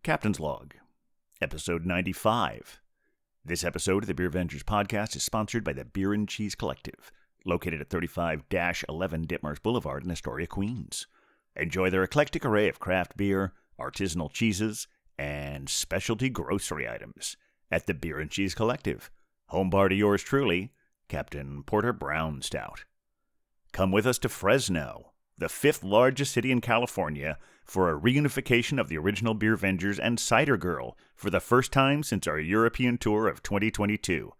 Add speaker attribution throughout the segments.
Speaker 1: Captain's Log, Episode 95. This episode of the Beervengers podcast is sponsored by the Beer and Cheese Collective, located at 35-11 Ditmars Boulevard in Astoria, Queens. Enjoy their eclectic array of craft beer, artisanal cheeses, and specialty grocery items at the Beer and Cheese Collective, home bar to yours truly, Captain Porter Brown Stout. Come with us to Fresno, the fifth largest city in California, for a reunification of the original Beervengers and Cider Girl for the first time since our European tour of 2022.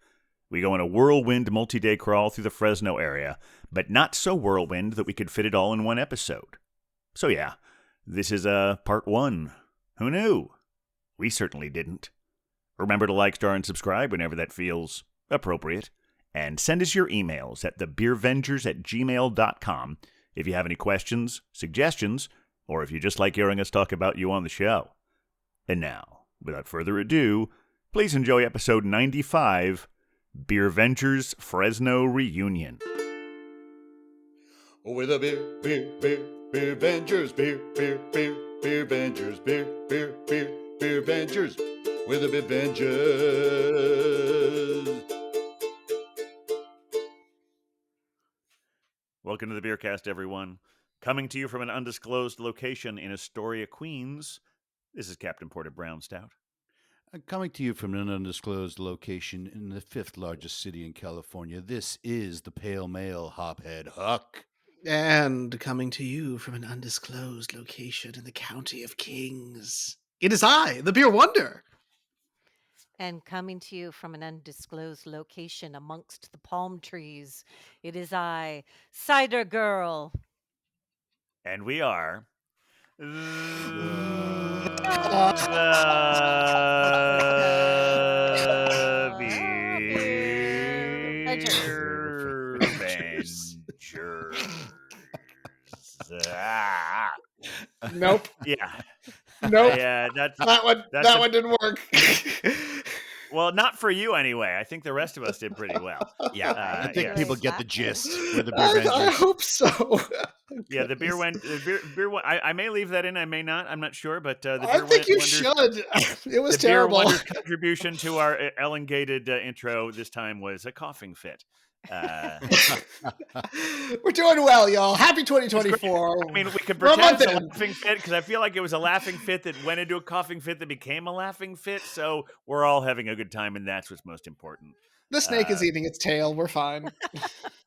Speaker 1: We go on a whirlwind multi-day crawl through the Fresno area, but not so whirlwind that we could fit it all in one episode. So yeah, this is part one. Who knew? We certainly didn't. Remember to like, star, and subscribe whenever that feels appropriate. And send us your emails at thebeervengers@gmail.com if you have any questions, suggestions, or if you just like hearing us talk about you on the show. And now, without further ado, please enjoy episode 95, Beervengers Fresno Reunion.
Speaker 2: With a Beervengers, Beervengers, Beervengers, with a Beervengers.
Speaker 1: Welcome to the Beercast, everyone. Coming to you from an undisclosed location in Astoria, Queens, this is Captain Porter Brown Stout.
Speaker 3: Coming to you from an undisclosed location in the fifth largest city in California, this is the Pale Male Hophead Huck.
Speaker 4: And coming to you from an undisclosed location in the County of Kings, it is I, the Beer Wonder.
Speaker 5: And coming to you from an undisclosed location amongst the palm trees, it is I, Cider Girl.
Speaker 1: And we are the Beervengers.
Speaker 4: Nope.
Speaker 1: Yeah.
Speaker 4: Nope.
Speaker 1: Yeah,
Speaker 4: that one didn't work.
Speaker 1: Well, not for you anyway. I think the rest of us did pretty well.
Speaker 3: Yeah, I think
Speaker 1: yes.
Speaker 3: people get the gist. We're the
Speaker 4: I
Speaker 3: Beervengers.
Speaker 4: hope so.
Speaker 1: Yeah, the beer went. I may leave that in. I may not. I'm not sure. But the
Speaker 4: I
Speaker 1: beer
Speaker 4: think you
Speaker 1: Wonders,
Speaker 4: should. It was
Speaker 1: the
Speaker 4: terrible.
Speaker 1: Beer Wonders contribution to our elongated intro this time was a coughing fit.
Speaker 4: We're doing well, y'all. Happy 2024.
Speaker 1: I mean, we could
Speaker 4: We're a
Speaker 1: pretend
Speaker 4: month
Speaker 1: it's a
Speaker 4: in.
Speaker 1: laughing fit because I feel like it was a laughing fit that went into a coughing fit that became a laughing fit. So we're all having a good time, and that's what's most important.
Speaker 4: The snake is eating its tail. We're fine.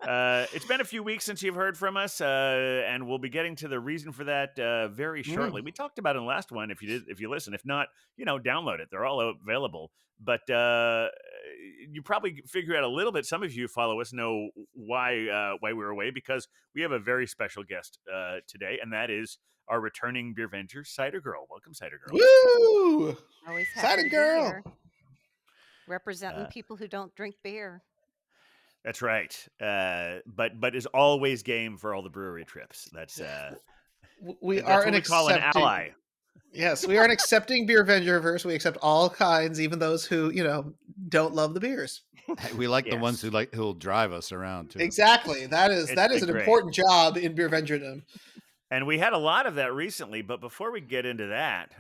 Speaker 1: It's been a few weeks since you've heard from us, and we'll be getting to the reason for that very shortly. We talked about it in the last one. If you listen, if not, download it. They're all available. But you probably figure out a little bit. Some of you who follow us know why we were away, because we have a very special guest today, and that is our returning Beervenger, Cider Girl. Welcome, Cider Girl.
Speaker 4: Woo!
Speaker 5: Always happy
Speaker 4: Cider
Speaker 5: to be
Speaker 4: Girl.
Speaker 5: here, representing people who don't drink beer.
Speaker 1: That's right. But is always game for all the brewery trips. That's
Speaker 4: We
Speaker 1: that's
Speaker 4: are
Speaker 1: what
Speaker 4: an
Speaker 1: we call an
Speaker 4: accepting.
Speaker 1: ally.
Speaker 4: Yes, we are an accepting Beervengerverse. We accept all kinds, even those who, don't love the beers.
Speaker 3: We like the
Speaker 1: Yes.
Speaker 3: ones who'll drive us around too.
Speaker 4: Exactly. That is
Speaker 1: It's
Speaker 4: an
Speaker 1: been great.
Speaker 4: important job in Beervengerdom.
Speaker 1: And we had a lot of that recently, but before we get into that,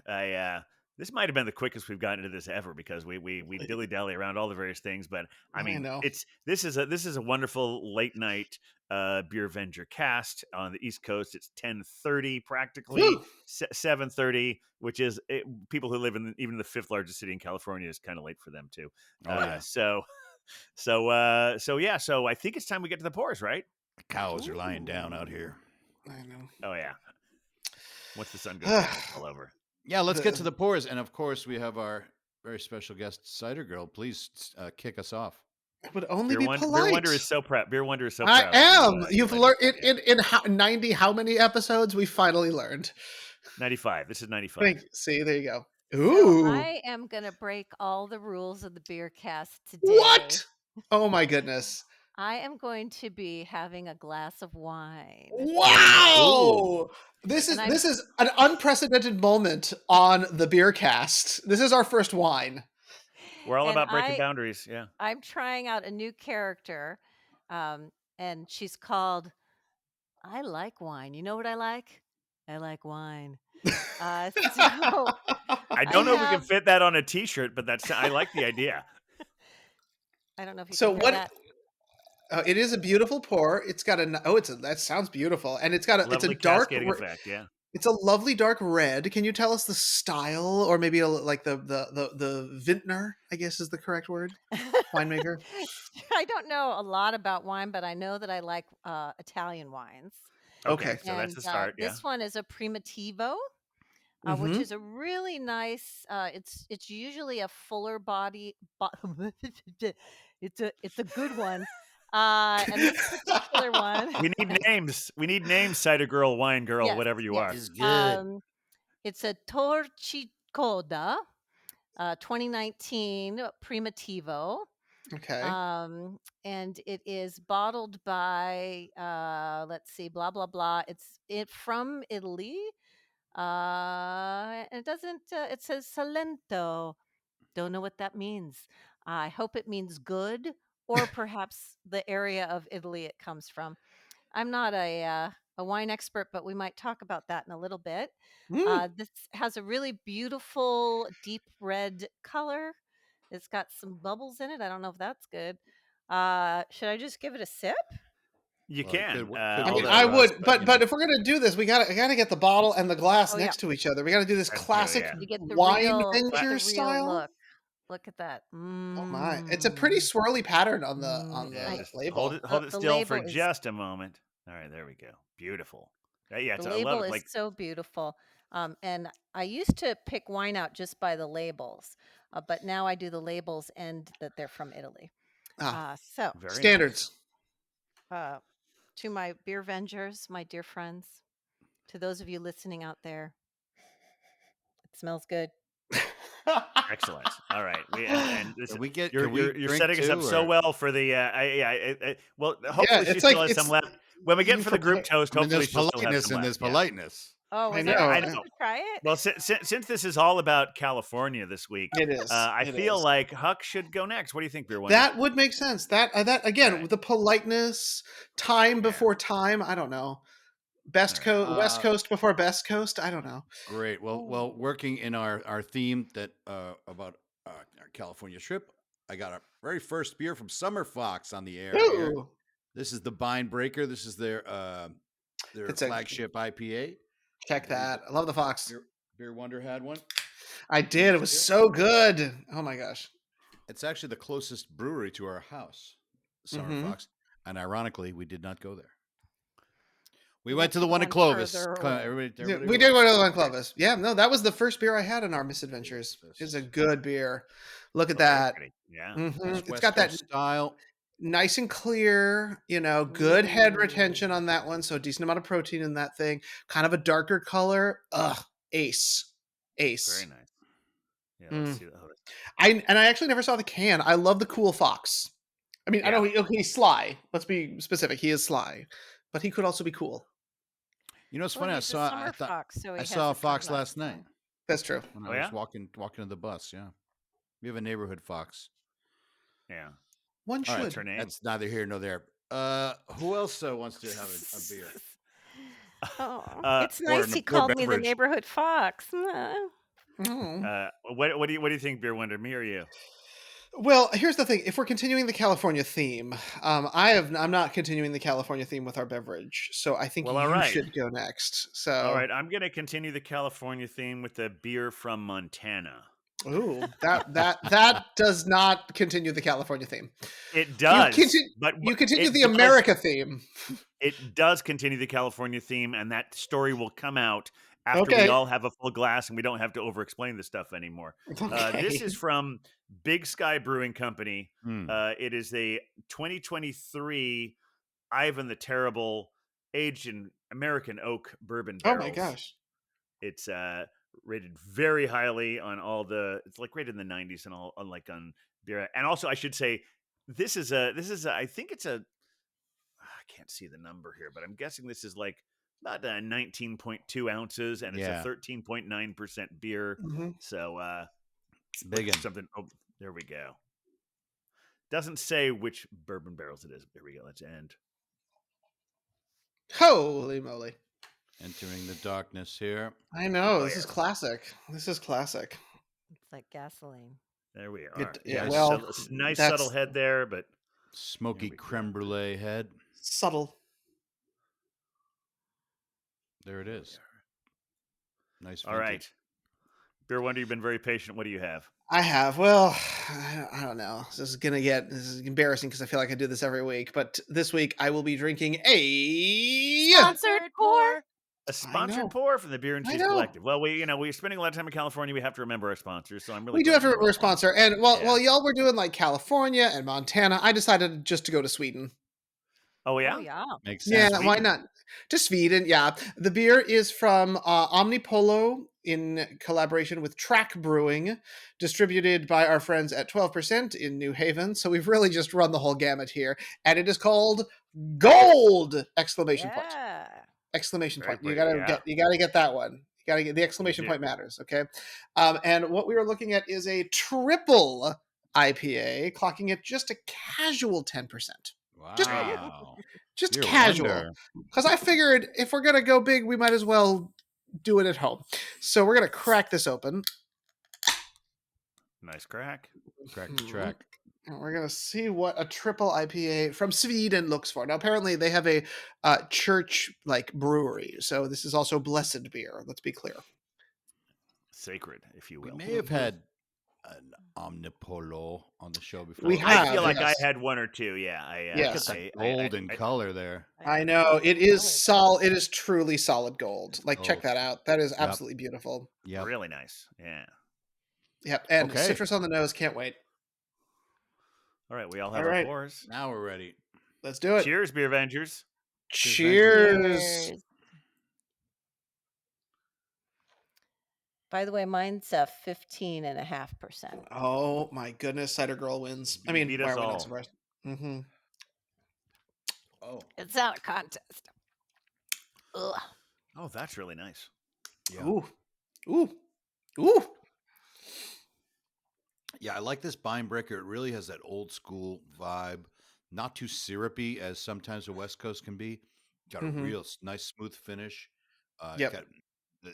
Speaker 1: this might have been the quickest we've gotten into this ever, because we dilly-dally around all the various things. But I mean,
Speaker 4: know.
Speaker 1: this is a wonderful late night Beervenger cast on the East Coast. It's 10:30 practically,
Speaker 4: Woo!
Speaker 1: 7:30, which is people who live in even the fifth largest city in California is kind of late for them too.
Speaker 3: Oh, yeah.
Speaker 1: So I think it's time we get to the pours, right?
Speaker 3: The cows are lying down out here.
Speaker 4: I know.
Speaker 1: Oh yeah. Once the sun goes down, it's all over.
Speaker 3: Yeah, let's get to the pours. And of course, we have our very special guest, Cider Girl. Please kick us off.
Speaker 4: It would only be polite.
Speaker 1: Beer Wonder is so proud. Beer Wonder is so
Speaker 4: I
Speaker 1: proud.
Speaker 4: am. You've learned in 90 how many episodes we finally learned.
Speaker 1: 95. This is 95.
Speaker 4: See, there you go.
Speaker 5: So
Speaker 4: Ooh.
Speaker 5: I am going to break all the rules of the beer cast today.
Speaker 4: What? Oh my goodness.
Speaker 5: I am going to be having a glass of wine.
Speaker 4: Wow! This
Speaker 5: And
Speaker 4: is an unprecedented moment on the beer cast. This is our first wine.
Speaker 1: We're all
Speaker 5: And
Speaker 1: about breaking boundaries. Yeah.
Speaker 5: I'm trying out a new character, and she's called I Like Wine. You know what I like? I like wine. So
Speaker 1: I
Speaker 5: I
Speaker 1: don't know if we can
Speaker 5: have.
Speaker 1: fit that on a T-shirt, but I like the idea.
Speaker 5: I don't know if you
Speaker 4: So
Speaker 5: can hear
Speaker 4: what?
Speaker 5: that.
Speaker 4: It is a beautiful pour. It's got that sounds beautiful, and it's a
Speaker 1: Lovely
Speaker 4: dark.
Speaker 1: cascading effect. Yeah.
Speaker 4: It's a lovely dark red. Can you tell us the style, or maybe like the vintner? I guess is the correct word. Winemaker.
Speaker 5: I don't know a lot about wine, but I know that I like Italian wines.
Speaker 1: Okay,
Speaker 4: Okay.
Speaker 1: so that's
Speaker 5: And
Speaker 1: the start. Yeah.
Speaker 5: this one is a Primitivo, which
Speaker 4: Mm-hmm.
Speaker 5: is a really nice. It's usually a fuller body. It's a good one. And this particular one,
Speaker 1: We need names. We need names. Cider girl, wine girl,
Speaker 5: yes,
Speaker 1: whatever you are.
Speaker 5: yes.
Speaker 3: Is good.
Speaker 5: It's a Torcicoda, 2019 Primitivo.
Speaker 4: Okay.
Speaker 5: And it is bottled by let's see, blah blah blah. It's from Italy. It doesn't. It says Salento. Don't know what that means. I hope it means good, or perhaps the area of Italy it comes from. I'm not a wine expert, but we might talk about that in a little bit.
Speaker 4: Mm.
Speaker 5: This has a really beautiful deep red color. It's got some bubbles in it. I don't know if that's good. Should I just give it a sip?
Speaker 1: You
Speaker 3: Well, it
Speaker 1: can.
Speaker 3: could
Speaker 4: I
Speaker 3: work
Speaker 4: mean,
Speaker 1: Although
Speaker 4: I
Speaker 3: for us,
Speaker 4: would,
Speaker 3: but
Speaker 4: but
Speaker 3: you know,
Speaker 4: but if we're gonna do this, I gotta get the bottle and the glass
Speaker 5: Oh yeah,
Speaker 4: next to each other. We gotta do this
Speaker 1: that's true.
Speaker 4: classic
Speaker 1: Yeah.
Speaker 5: you get the
Speaker 4: wine
Speaker 5: real
Speaker 4: venger
Speaker 5: look.
Speaker 4: style.
Speaker 5: Look at that.
Speaker 4: Oh my! It's a pretty swirly pattern on the
Speaker 5: Mm.
Speaker 4: on
Speaker 1: Yeah.
Speaker 4: the
Speaker 5: I
Speaker 1: Just hold
Speaker 4: label.
Speaker 1: it. Hold it
Speaker 5: the
Speaker 1: still for
Speaker 5: label is
Speaker 1: just a moment. All right. There we go. Beautiful. Yeah.
Speaker 5: the
Speaker 1: I love
Speaker 5: label
Speaker 1: it.
Speaker 5: is
Speaker 1: Like
Speaker 5: so beautiful. And I used to pick wine out just by the labels, but now I do the labels and that they're from Italy.
Speaker 4: Ah,
Speaker 5: So
Speaker 1: very nice.
Speaker 4: standards.
Speaker 5: uh, to my beer vengers, my dear friends, to those of you listening out there, it smells good.
Speaker 1: Excellent. All right. And
Speaker 3: can
Speaker 1: listen,
Speaker 3: we get?
Speaker 1: you're
Speaker 3: Can we
Speaker 1: you're you're
Speaker 3: drink
Speaker 1: setting us up
Speaker 3: too,
Speaker 1: so
Speaker 3: or
Speaker 1: well for the. Well,
Speaker 4: Yeah,
Speaker 1: hopefully she
Speaker 4: it's like
Speaker 1: still has some
Speaker 4: it's
Speaker 1: left. When we get
Speaker 4: you
Speaker 1: for the group
Speaker 4: prepare.
Speaker 1: toast,
Speaker 3: I mean,
Speaker 1: hopefully
Speaker 3: there's
Speaker 1: she'll still have some
Speaker 3: politeness and
Speaker 1: left.
Speaker 3: there's
Speaker 1: Yeah.
Speaker 3: politeness.
Speaker 5: Oh,
Speaker 4: I
Speaker 5: was
Speaker 1: Yeah,
Speaker 5: that?
Speaker 4: know
Speaker 1: I
Speaker 5: I
Speaker 1: know.
Speaker 5: should try it.
Speaker 1: Well, since this is all about California this week,
Speaker 4: it is.
Speaker 1: I
Speaker 4: It
Speaker 1: feel
Speaker 4: is.
Speaker 1: like Huck should go next. What do you think, Beer Wonder?
Speaker 4: That would make sense. That
Speaker 1: All
Speaker 4: again,
Speaker 1: right.
Speaker 4: with the politeness, time
Speaker 1: Yeah.
Speaker 4: before time. I don't know.
Speaker 1: All right.
Speaker 4: West Coast before best coast. I don't know.
Speaker 3: Great. Well,
Speaker 5: Oh.
Speaker 3: working in our theme that about our California trip, I got our very first beer from Summer Fox on the air here.
Speaker 4: Ooh,
Speaker 3: This is the Bind Breaker. This is their
Speaker 4: it's a
Speaker 3: flagship IPA.
Speaker 4: check that. I love the Fox.
Speaker 3: Beer Wonder had one.
Speaker 4: I did. It was so good. Oh my gosh.
Speaker 3: It's actually the closest brewery to our house, Summer
Speaker 4: Mm-hmm.
Speaker 3: Fox. And ironically, we did not go there. We
Speaker 5: You
Speaker 3: went to the one in Clovis.
Speaker 5: further away.
Speaker 3: Everybody
Speaker 4: We
Speaker 3: go.
Speaker 4: did go to the one Clovis. Yeah, no, that was the first beer I had in our misadventures.
Speaker 3: This
Speaker 4: It's a
Speaker 3: is
Speaker 4: good beer. Look at
Speaker 1: Oh, very
Speaker 4: that.
Speaker 1: pretty. Yeah.
Speaker 3: nice
Speaker 4: It's
Speaker 3: West
Speaker 4: got that
Speaker 3: Coast style.
Speaker 4: nice and clear, good head
Speaker 5: Ooh.
Speaker 4: retention on that one. So a decent amount of protein in that thing. Kind of a darker color. Ugh, ace. Ace.
Speaker 1: Very nice. Yeah. Let's
Speaker 4: Mm.
Speaker 1: see. Oh,
Speaker 4: I actually never saw the can. I love the cool Fox. I mean, I know he's sly. Let's be specific. He is sly, but he could also be cool.
Speaker 3: You know, it's
Speaker 5: Well,
Speaker 3: funny.
Speaker 5: he's a summer fox, so he
Speaker 3: I
Speaker 5: has
Speaker 3: saw
Speaker 5: a
Speaker 3: a fox
Speaker 5: coat on,
Speaker 3: last night
Speaker 5: so-
Speaker 4: That's true.
Speaker 3: when
Speaker 1: Oh,
Speaker 3: I was
Speaker 1: yeah?
Speaker 3: walking to the bus. Yeah, we have a neighborhood fox.
Speaker 1: yeah.
Speaker 4: One
Speaker 3: All right,
Speaker 4: should.
Speaker 1: What's her name?
Speaker 3: that's neither here nor there. Who else wants to have a beer?
Speaker 5: Oh, it's
Speaker 3: or
Speaker 5: nice he
Speaker 3: or
Speaker 5: called me the
Speaker 3: beverage.
Speaker 5: neighborhood fox.
Speaker 4: Mm.
Speaker 1: What do you think, Beer Wonder? Me or you?
Speaker 4: Well, here's the thing. If we're continuing the California theme, I'm not continuing the California theme with our beverage. So I think
Speaker 1: Well, all
Speaker 4: you
Speaker 1: right.
Speaker 4: should go next.
Speaker 1: All
Speaker 4: So,
Speaker 1: right. I'm going to continue the California theme with the beer from Montana.
Speaker 4: ooh, that does not continue the California theme.
Speaker 1: It does, but
Speaker 4: You continue
Speaker 1: it
Speaker 4: the
Speaker 1: does-
Speaker 4: America theme.
Speaker 1: It does continue the California theme, and that story will come out after
Speaker 4: Okay.
Speaker 1: we all have a full glass and we don't have to over-explain this stuff anymore. This
Speaker 4: Okay.
Speaker 1: is from Big Sky Brewing Company.
Speaker 3: Hmm.
Speaker 1: It is a 2023 Ivan the Terrible aged in American oak bourbon
Speaker 4: Oh
Speaker 1: barrels.
Speaker 4: my gosh.
Speaker 1: It's rated very highly on all the. It's like rated in the 90s and all, unlike on beer. And also, I should say, this is a. I think it's a. I can't see the number here, but I'm guessing this is like about 19.2 ounces, and it's
Speaker 3: Yeah.
Speaker 1: a 13.9% beer.
Speaker 4: Mhm.
Speaker 1: So
Speaker 3: Big one.
Speaker 1: something. Oh, there we go. Doesn't say which bourbon barrels it is. There we go. Let's end.
Speaker 4: Holy moly.
Speaker 3: Entering the darkness here.
Speaker 4: I know.
Speaker 1: Oh,
Speaker 4: This is
Speaker 1: yeah.
Speaker 4: classic. This is classic.
Speaker 5: It's like gasoline.
Speaker 1: There we are.
Speaker 4: Yeah,
Speaker 3: Nice
Speaker 4: well,
Speaker 1: nice
Speaker 4: that's
Speaker 1: subtle head there, but
Speaker 3: Smoky
Speaker 1: There we go.
Speaker 3: creme brulee head.
Speaker 4: subtle.
Speaker 3: There it is. Nice
Speaker 1: all
Speaker 3: vintage.
Speaker 1: right. Beer Wonder, you've been very patient. What do you have?
Speaker 4: I have. Well, I don't know. This is embarrassing because I feel like I do this every week. But this week I will be drinking a
Speaker 5: Sponsored pour.
Speaker 1: A sponsored
Speaker 4: know.
Speaker 1: pour from the Beer and
Speaker 4: I
Speaker 1: Cheese
Speaker 4: know.
Speaker 1: Collective. Well, we're spending a lot of time in California. We have to remember our sponsors, so I'm really
Speaker 4: We do
Speaker 1: glad
Speaker 4: have to
Speaker 1: you
Speaker 4: remember a
Speaker 1: brought one.
Speaker 4: sponsor. And while
Speaker 1: Yeah.
Speaker 4: y'all were doing like California and Montana, I decided just to go to Sweden.
Speaker 1: Oh yeah.
Speaker 5: Oh yeah.
Speaker 3: Makes sense.
Speaker 4: Yeah, why not? To Sweden, yeah. The beer is from Omnipolo in collaboration with Track Brewing, distributed by our friends at 12% in New Haven. So we've really just run the whole gamut here. And it is called Gold! Exclamation point.
Speaker 5: Yeah.
Speaker 4: Exclamation
Speaker 1: Very
Speaker 4: point. You
Speaker 1: pretty,
Speaker 4: gotta
Speaker 1: yeah.
Speaker 4: get that one. You gotta get the exclamation
Speaker 1: do.
Speaker 4: point matters, okay? And what we are looking at is a triple IPA, clocking at just a casual 10%.
Speaker 3: Wow.
Speaker 4: Just
Speaker 3: Beer
Speaker 4: casual.
Speaker 3: wonder.
Speaker 4: Because I figured if we're gonna go big, we might as well do it at home. So we're gonna crack this open.
Speaker 1: Nice crack.
Speaker 3: Crack the track.
Speaker 4: And we're gonna see what a triple IPA from Sweden looks for. Now, apparently, they have a church like brewery, so this is also blessed beer. Let's be clear.
Speaker 1: Sacred, if you
Speaker 3: We
Speaker 1: will.
Speaker 3: may have had an Omnipolo on the show before.
Speaker 4: We
Speaker 1: I
Speaker 4: have,
Speaker 1: feel like
Speaker 4: yes.
Speaker 1: I had one or two. Yeah.
Speaker 4: Yes.
Speaker 3: Look at the golden color there.
Speaker 4: I know it is solid. It is truly solid gold. Like, check
Speaker 3: Gold.
Speaker 4: that out. That is absolutely beautiful.
Speaker 3: Yeah.
Speaker 1: Really nice. Yeah.
Speaker 4: Yep, and
Speaker 3: Okay.
Speaker 4: citrus on the nose. Can't wait.
Speaker 1: All right, we all have
Speaker 4: All
Speaker 1: our
Speaker 4: right.
Speaker 1: pours.
Speaker 3: Now we're ready.
Speaker 4: Let's do it.
Speaker 1: Cheers, Beer Vengers.
Speaker 4: Cheers.
Speaker 5: By the way, mine's 15.5%.
Speaker 4: Oh my goodness, Cider Girl wins. I mean,
Speaker 1: Beat
Speaker 4: why
Speaker 1: us
Speaker 4: are we
Speaker 1: all.
Speaker 4: not surprised? Mm-hmm.
Speaker 3: Oh.
Speaker 5: It's not a contest. Ugh.
Speaker 1: Oh, that's really nice.
Speaker 3: Yeah.
Speaker 4: Ooh, ooh, ooh.
Speaker 3: Yeah, I like this Vine Breaker. It really has that old school vibe. Not too syrupy as sometimes the West Coast can be. Got a
Speaker 4: Mhm.
Speaker 3: real nice smooth finish.
Speaker 4: Yep.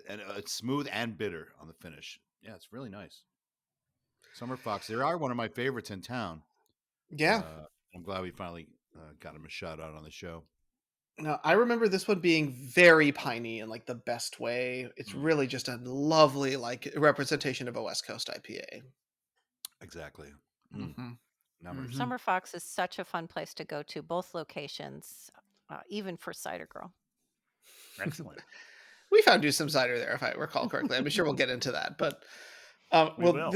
Speaker 3: And it's smooth and bitter on the finish. Yeah, it's really nice. Summer Fox, they are one of my favorites in town.
Speaker 4: Yeah.
Speaker 3: I'm glad we finally got him a shout out on the show.
Speaker 4: No, I remember this one being very piney in like the best way. It's really just a lovely like representation of a West Coast IPA.
Speaker 3: Exactly.
Speaker 4: Mm-hmm.
Speaker 3: Numbers.
Speaker 5: Summer Fox is such a fun place to go to, both locations, even for Cider Girl.
Speaker 1: Excellent.
Speaker 4: We found you some cider there, if I recall correctly. I'm sure we'll get into that, but
Speaker 1: We
Speaker 4: well,
Speaker 1: will.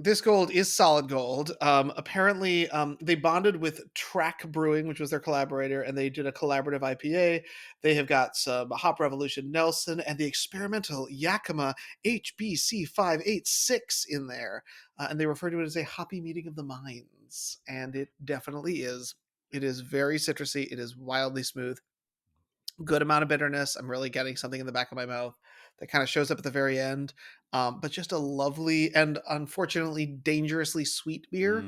Speaker 4: this gold is solid gold. Apparently, they bonded with Track Brewing, which was their collaborator, and they did a collaborative IPA. They have got some Hop Revolution Nelson and the experimental Yakima HBC 586 in there, and they refer to it as a hoppy meeting of the minds, and it definitely is. It is very citrusy. It is wildly smooth. Good amount of bitterness. I'm really getting something in the back of my mouth that kind of shows up at the very end. But just a lovely and unfortunately dangerously sweet beer.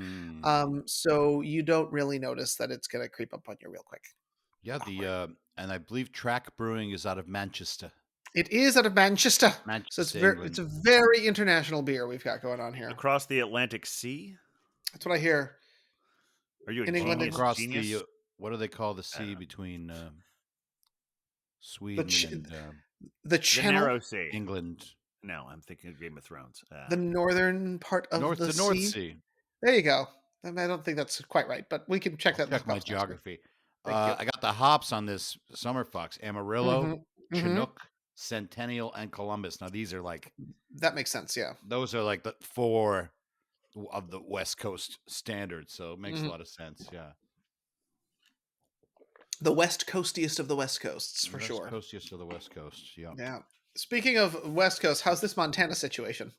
Speaker 4: So you don't really notice that it's going to creep up on you real quick.
Speaker 3: Yeah, and I believe Track Brewing is out of Manchester.
Speaker 4: It is out of Manchester.
Speaker 3: Manchester,
Speaker 4: So
Speaker 3: England.
Speaker 4: it's a very international beer we've got going on here.
Speaker 1: Across the Atlantic Sea?
Speaker 4: That's what I hear.
Speaker 1: Are you a
Speaker 4: In England,
Speaker 1: genius?
Speaker 3: across
Speaker 1: Genius?
Speaker 3: the what do they call the sea between Sweden and
Speaker 4: the
Speaker 1: The
Speaker 4: channel,
Speaker 1: Narrow Sea.
Speaker 3: England?
Speaker 1: No, I'm thinking of Game of Thrones.
Speaker 4: the northern part of
Speaker 3: North
Speaker 4: the
Speaker 3: North
Speaker 4: sea.
Speaker 3: Sea.
Speaker 4: There you go. I don't think that's quite right, but we can check
Speaker 3: I'll
Speaker 4: that. in the
Speaker 3: check my
Speaker 4: notes next week.
Speaker 3: geography.
Speaker 4: Thank you.
Speaker 3: I got the hops on this Summer Fox: Amarillo,
Speaker 4: Mhm, mhm.
Speaker 3: Chinook, Centennial, and Columbus. Now these are like
Speaker 4: That makes sense. Yeah.
Speaker 3: those are like the four of the West Coast standards, so it makes a lot of sense. Yeah,
Speaker 4: The West Coastiest of the West Coasts, for
Speaker 3: West
Speaker 4: sure.
Speaker 3: Coastiest of the West Coast. Yeah.
Speaker 4: Yeah. Speaking of West Coast, how's this Montana situation?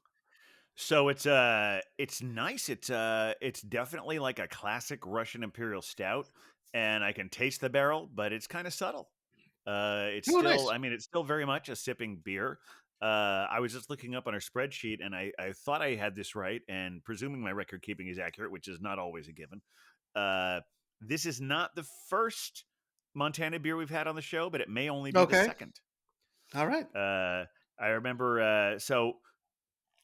Speaker 1: So it's nice. It's definitely like a classic Russian Imperial Stout, and I can taste the barrel, but it's kind of subtle. It's
Speaker 4: Oh,
Speaker 1: still,
Speaker 4: nice.
Speaker 1: I mean, it's still very much a sipping beer. I was just looking up on our spreadsheet, and I thought I had this right, and presuming my record keeping is accurate, which is not always a given. This is not the first Montana beer we've had on the show, but it may only be the
Speaker 4: Okay.
Speaker 1: second.
Speaker 4: All right.
Speaker 1: I remember. So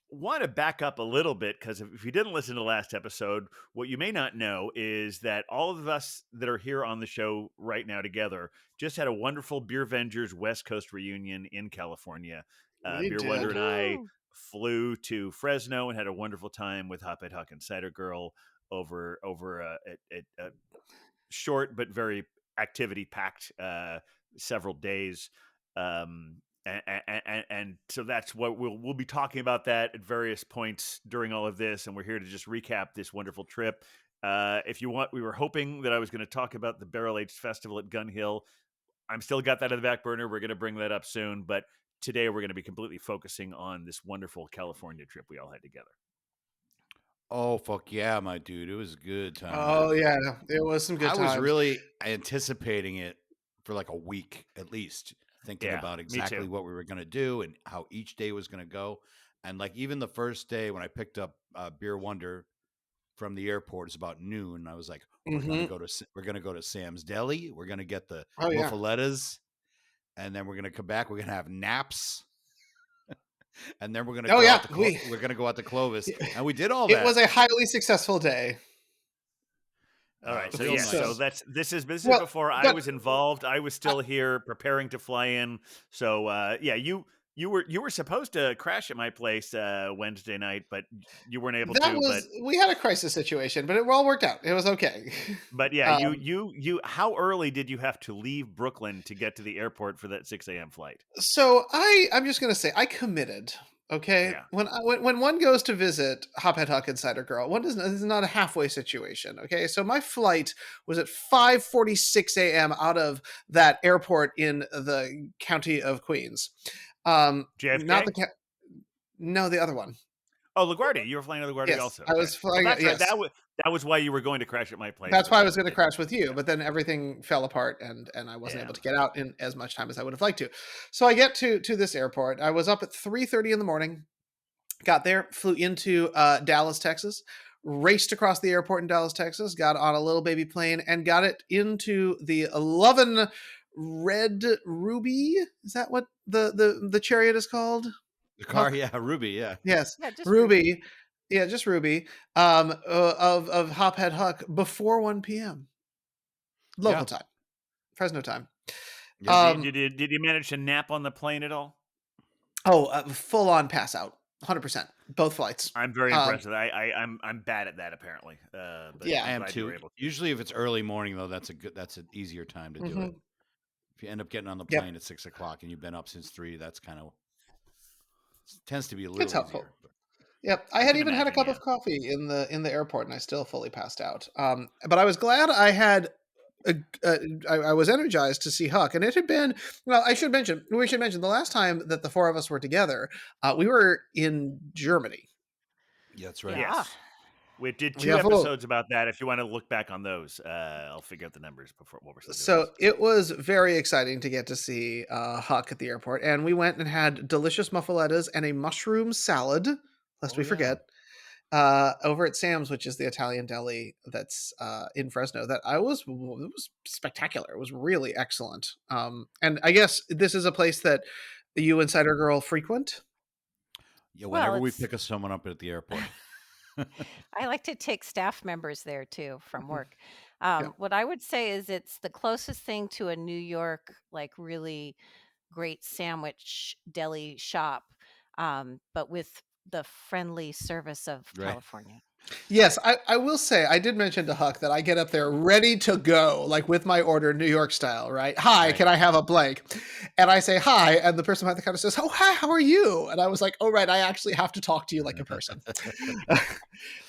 Speaker 1: want to back up a little bit because if you didn't listen to the last episode, what you may not know is that all of us that are here on the show right now together just had a wonderful Beervengers West Coast reunion in California.
Speaker 4: We
Speaker 1: Beer Wonder
Speaker 4: did.
Speaker 1: and I
Speaker 5: Woohoo!
Speaker 1: flew to Fresno and had a wonderful time with Hophead Huck and Cider Girl over a short but very activity packed several days. And so that's what we'll be talking about that at various points during all of this, and we're here to just recap this wonderful trip. If you want, we were hoping that I was going to talk about the Barrel Aged Festival at Gun Hill. I'm still got that in the back burner. We're going to bring that up soon, but today we're going to be completely focusing on this wonderful California trip we all had together.
Speaker 3: Oh fuck yeah, my dude! It was a good time.
Speaker 4: Oh yeah, it was some good
Speaker 3: I
Speaker 4: times.
Speaker 3: was really anticipating it for like a week at least, thinking
Speaker 1: Yeah,
Speaker 3: about
Speaker 1: me
Speaker 3: exactly
Speaker 1: too.
Speaker 3: what we were going to do and how each day was going to go. And like even the first day when I picked up Beer Wonder from the airport, it's about noon. I was like, we're going to
Speaker 4: Mhm.
Speaker 3: go to we're going to go to Sam's Deli. We're going to get the
Speaker 4: Oh yeah.
Speaker 3: muffalettas, and then we're going to come back. We're going to have naps, and then we're going to
Speaker 4: Oh
Speaker 3: go
Speaker 4: yeah.
Speaker 3: out to we're going to go out to Clovis, and we did all
Speaker 4: It
Speaker 3: that.
Speaker 4: was a highly successful day.
Speaker 1: All right, so
Speaker 3: real
Speaker 1: yeah,
Speaker 3: nice.
Speaker 1: so this is
Speaker 4: Well,
Speaker 1: before I
Speaker 4: but-
Speaker 1: was involved. I was still here preparing to fly in. So yeah, you were supposed to crash at my place Wednesday night, but you weren't able
Speaker 4: that
Speaker 1: to.
Speaker 4: was we had a crisis situation, but it all worked out. It was okay.
Speaker 1: But yeah,
Speaker 4: Um,
Speaker 1: you. How early did you have to leave Brooklyn to get to the airport for that 6 a.m. flight?
Speaker 4: So I'm just gonna say I committed. Okay,
Speaker 1: Yeah.
Speaker 4: when one goes to visit Hophead Huck and Cider Girl, one doesn't. This is not a halfway situation. Okay, so my flight was at 5:46 a.m. out of that airport in the county of Queens.
Speaker 1: JFK?
Speaker 4: Not the no, the other one.
Speaker 1: Oh, LaGuardia. You were flying to LaGuardia
Speaker 4: Yes,
Speaker 1: also.
Speaker 4: I was
Speaker 1: Well,
Speaker 4: flying.
Speaker 1: that's right.
Speaker 4: Yes,
Speaker 1: That was why you were going to crash at my place.
Speaker 4: that's
Speaker 1: but
Speaker 4: why I
Speaker 1: then
Speaker 4: was going to
Speaker 1: it
Speaker 4: crash with you,
Speaker 1: yeah.
Speaker 4: but then everything fell apart, and I wasn't
Speaker 1: Yeah.
Speaker 4: able to get out in as much time as I would have liked to. So I get to this airport. I was up at 3:30 in the morning. Got there, flew into Dallas, Texas, raced across the airport in Dallas, Texas, got on a little baby plane, and got it into the 11 Red Ruby. Is that what the chariot is called?
Speaker 3: The car,
Speaker 4: Huck?
Speaker 3: yeah, Ruby, yeah.
Speaker 4: Yes,
Speaker 5: Yeah, just
Speaker 4: Ruby. Yeah, just Ruby. Of Hophead Huck before 1 p.m. local
Speaker 3: Yeah.
Speaker 4: time, Fresno time.
Speaker 3: Yeah.
Speaker 1: Did you manage to nap on the plane at all?
Speaker 4: Full on pass out, 100%, both flights.
Speaker 1: I'm very impressed with that. I'm bad at that apparently. But
Speaker 4: Yeah.
Speaker 3: I am
Speaker 1: glad you were
Speaker 3: too.
Speaker 1: able to.
Speaker 3: Usually, if it's early morning, though, that's an easier time to do it.
Speaker 4: Mhm.
Speaker 3: If you end up getting on the
Speaker 4: Yep.
Speaker 3: plane at 6 o'clock and you've been up since 3, that's kind of tends to be a little
Speaker 4: It's helpful.
Speaker 3: easier. But
Speaker 4: Yep, I
Speaker 1: I
Speaker 4: had
Speaker 1: can
Speaker 4: even had a
Speaker 1: imagine,
Speaker 4: cup
Speaker 1: yeah.
Speaker 4: of coffee in the airport, and I still fully passed out. But I was glad I had. I was energized to see Huck, and it had been. Well, we should mention the last time that the four of us were together, we were in Germany.
Speaker 3: yeah, that's right.
Speaker 5: Yeah.
Speaker 1: Yes. We did
Speaker 4: We
Speaker 1: 2
Speaker 4: have a little-
Speaker 1: episodes about that. If you want to look back on those, I'll figure out the numbers before what we're still doing.
Speaker 4: So
Speaker 1: this.
Speaker 4: it was very exciting to get to see Huck at the airport, and we went and had delicious muffalettas and a mushroom salad, lest
Speaker 3: Oh,
Speaker 4: we
Speaker 3: yeah.
Speaker 4: forget, over at Sam's, which is the Italian deli that's in Fresno. It was spectacular. It was really excellent. And I guess this is a place that you and Cider Girl frequent.
Speaker 3: Yeah,
Speaker 5: Well,
Speaker 3: whenever we
Speaker 5: it's-
Speaker 3: pick someone up at the airport.
Speaker 5: I like to take staff members there too from
Speaker 4: Mhm.
Speaker 5: work.
Speaker 4: Yeah.
Speaker 5: What I would say is it's the closest thing to a New York, like really great sandwich deli shop, but with the friendly service of
Speaker 3: Right.
Speaker 5: California.
Speaker 4: Yes, I will say I did mention to Huck that I get up there ready to go, like with my order, New York style, right? Hi,
Speaker 3: Right.
Speaker 4: can I have a blank? And I say hi, and the person behind the counter says, "Oh, hi, how are you?" And I was like, "Oh, right, I actually have to talk to you like a person."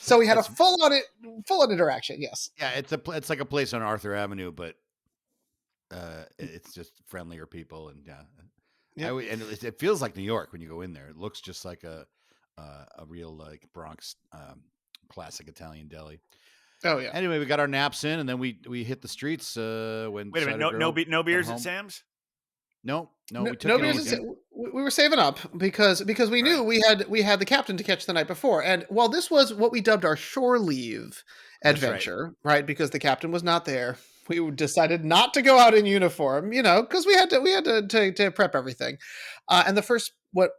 Speaker 4: So we had a full on interaction. Yes.
Speaker 3: Yeah, it's like a place on Arthur Avenue, but it's just friendlier people, and yeah,
Speaker 4: Yep.
Speaker 3: and it feels like New York when you go in there. It looks just like a real like Bronx classic Italian deli.
Speaker 4: Oh yeah.
Speaker 3: Anyway, we got our naps in, and then we hit the streets when.
Speaker 1: Wait a minute,
Speaker 3: Cider
Speaker 1: no
Speaker 3: Girl
Speaker 1: no beers
Speaker 3: home.
Speaker 1: at Sam's?
Speaker 3: No,
Speaker 4: No,
Speaker 3: we took
Speaker 4: no
Speaker 3: it
Speaker 4: beers
Speaker 3: easy.
Speaker 4: and we were saving up because we knew we had the captain to catch the night before, and while this was what we dubbed our shore leave
Speaker 3: That's right.
Speaker 4: adventure, right? Because the captain was not there we decided not to go out in uniform, because we had to prep everything. And the first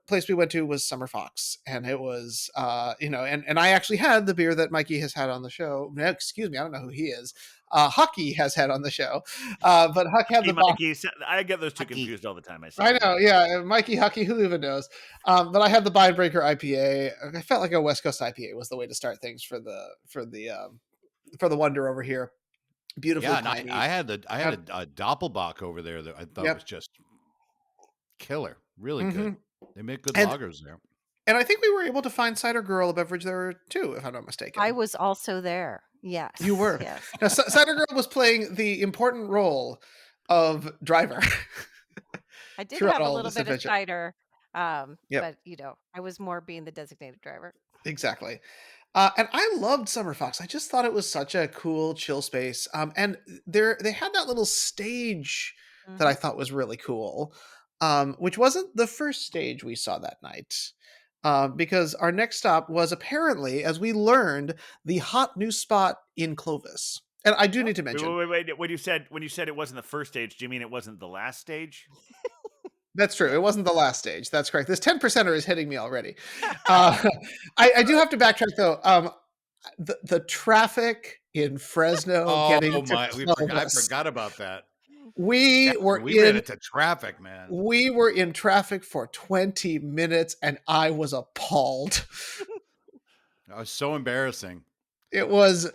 Speaker 4: place we went to was Summer Fox, and it was and I actually had the beer that Mikey has had on the show. No, excuse me, I don't know who he is. Hucky has had on the show, but Huck had the box.
Speaker 1: Mikey, I get those two
Speaker 3: Hucky.
Speaker 1: confused all the time.
Speaker 4: I know, yeah, Mikey, Hucky, who even knows? But I had the Binebreaker IPA. I felt like a West Coast IPA was the way to start things for the Wonder over here. Beautifully
Speaker 3: Yeah,
Speaker 4: piney.
Speaker 3: I had a Doppelbock over there that I thought was just killer, really good. They make good lagers there.
Speaker 4: And I think we were able to find Cider Girl, a beverage there too, if I'm not mistaken.
Speaker 5: I was also there. Yes.
Speaker 4: You were.
Speaker 5: Yes.
Speaker 4: Now, Cider Girl was playing the important role of driver.
Speaker 5: I did
Speaker 4: throughout
Speaker 5: have a
Speaker 4: all of
Speaker 5: little
Speaker 4: this
Speaker 5: bit of
Speaker 4: adventure.
Speaker 5: cider,
Speaker 4: Yep.
Speaker 5: but I was more being the designated driver.
Speaker 4: Exactly. And I loved Summer Fox. I just thought it was such a cool, chill space. And they had that little stage that I thought was really cool, which wasn't the first stage we saw that night. Because our next stop was apparently, as we learned, the hot new spot in Clovis. And I do need to mention
Speaker 1: Wait. When you said it wasn't the first stage, do you mean it wasn't the last stage?
Speaker 4: that's true. It wasn't the last stage. That's correct. This 10%er is hitting me already. I do have to backtrack though. The traffic in Fresno getting to Clovis.
Speaker 3: I forgot about that.
Speaker 4: We
Speaker 3: ran into traffic, man.
Speaker 4: We were in traffic for 20 minutes and I was appalled.
Speaker 3: That was so embarrassing.
Speaker 4: It was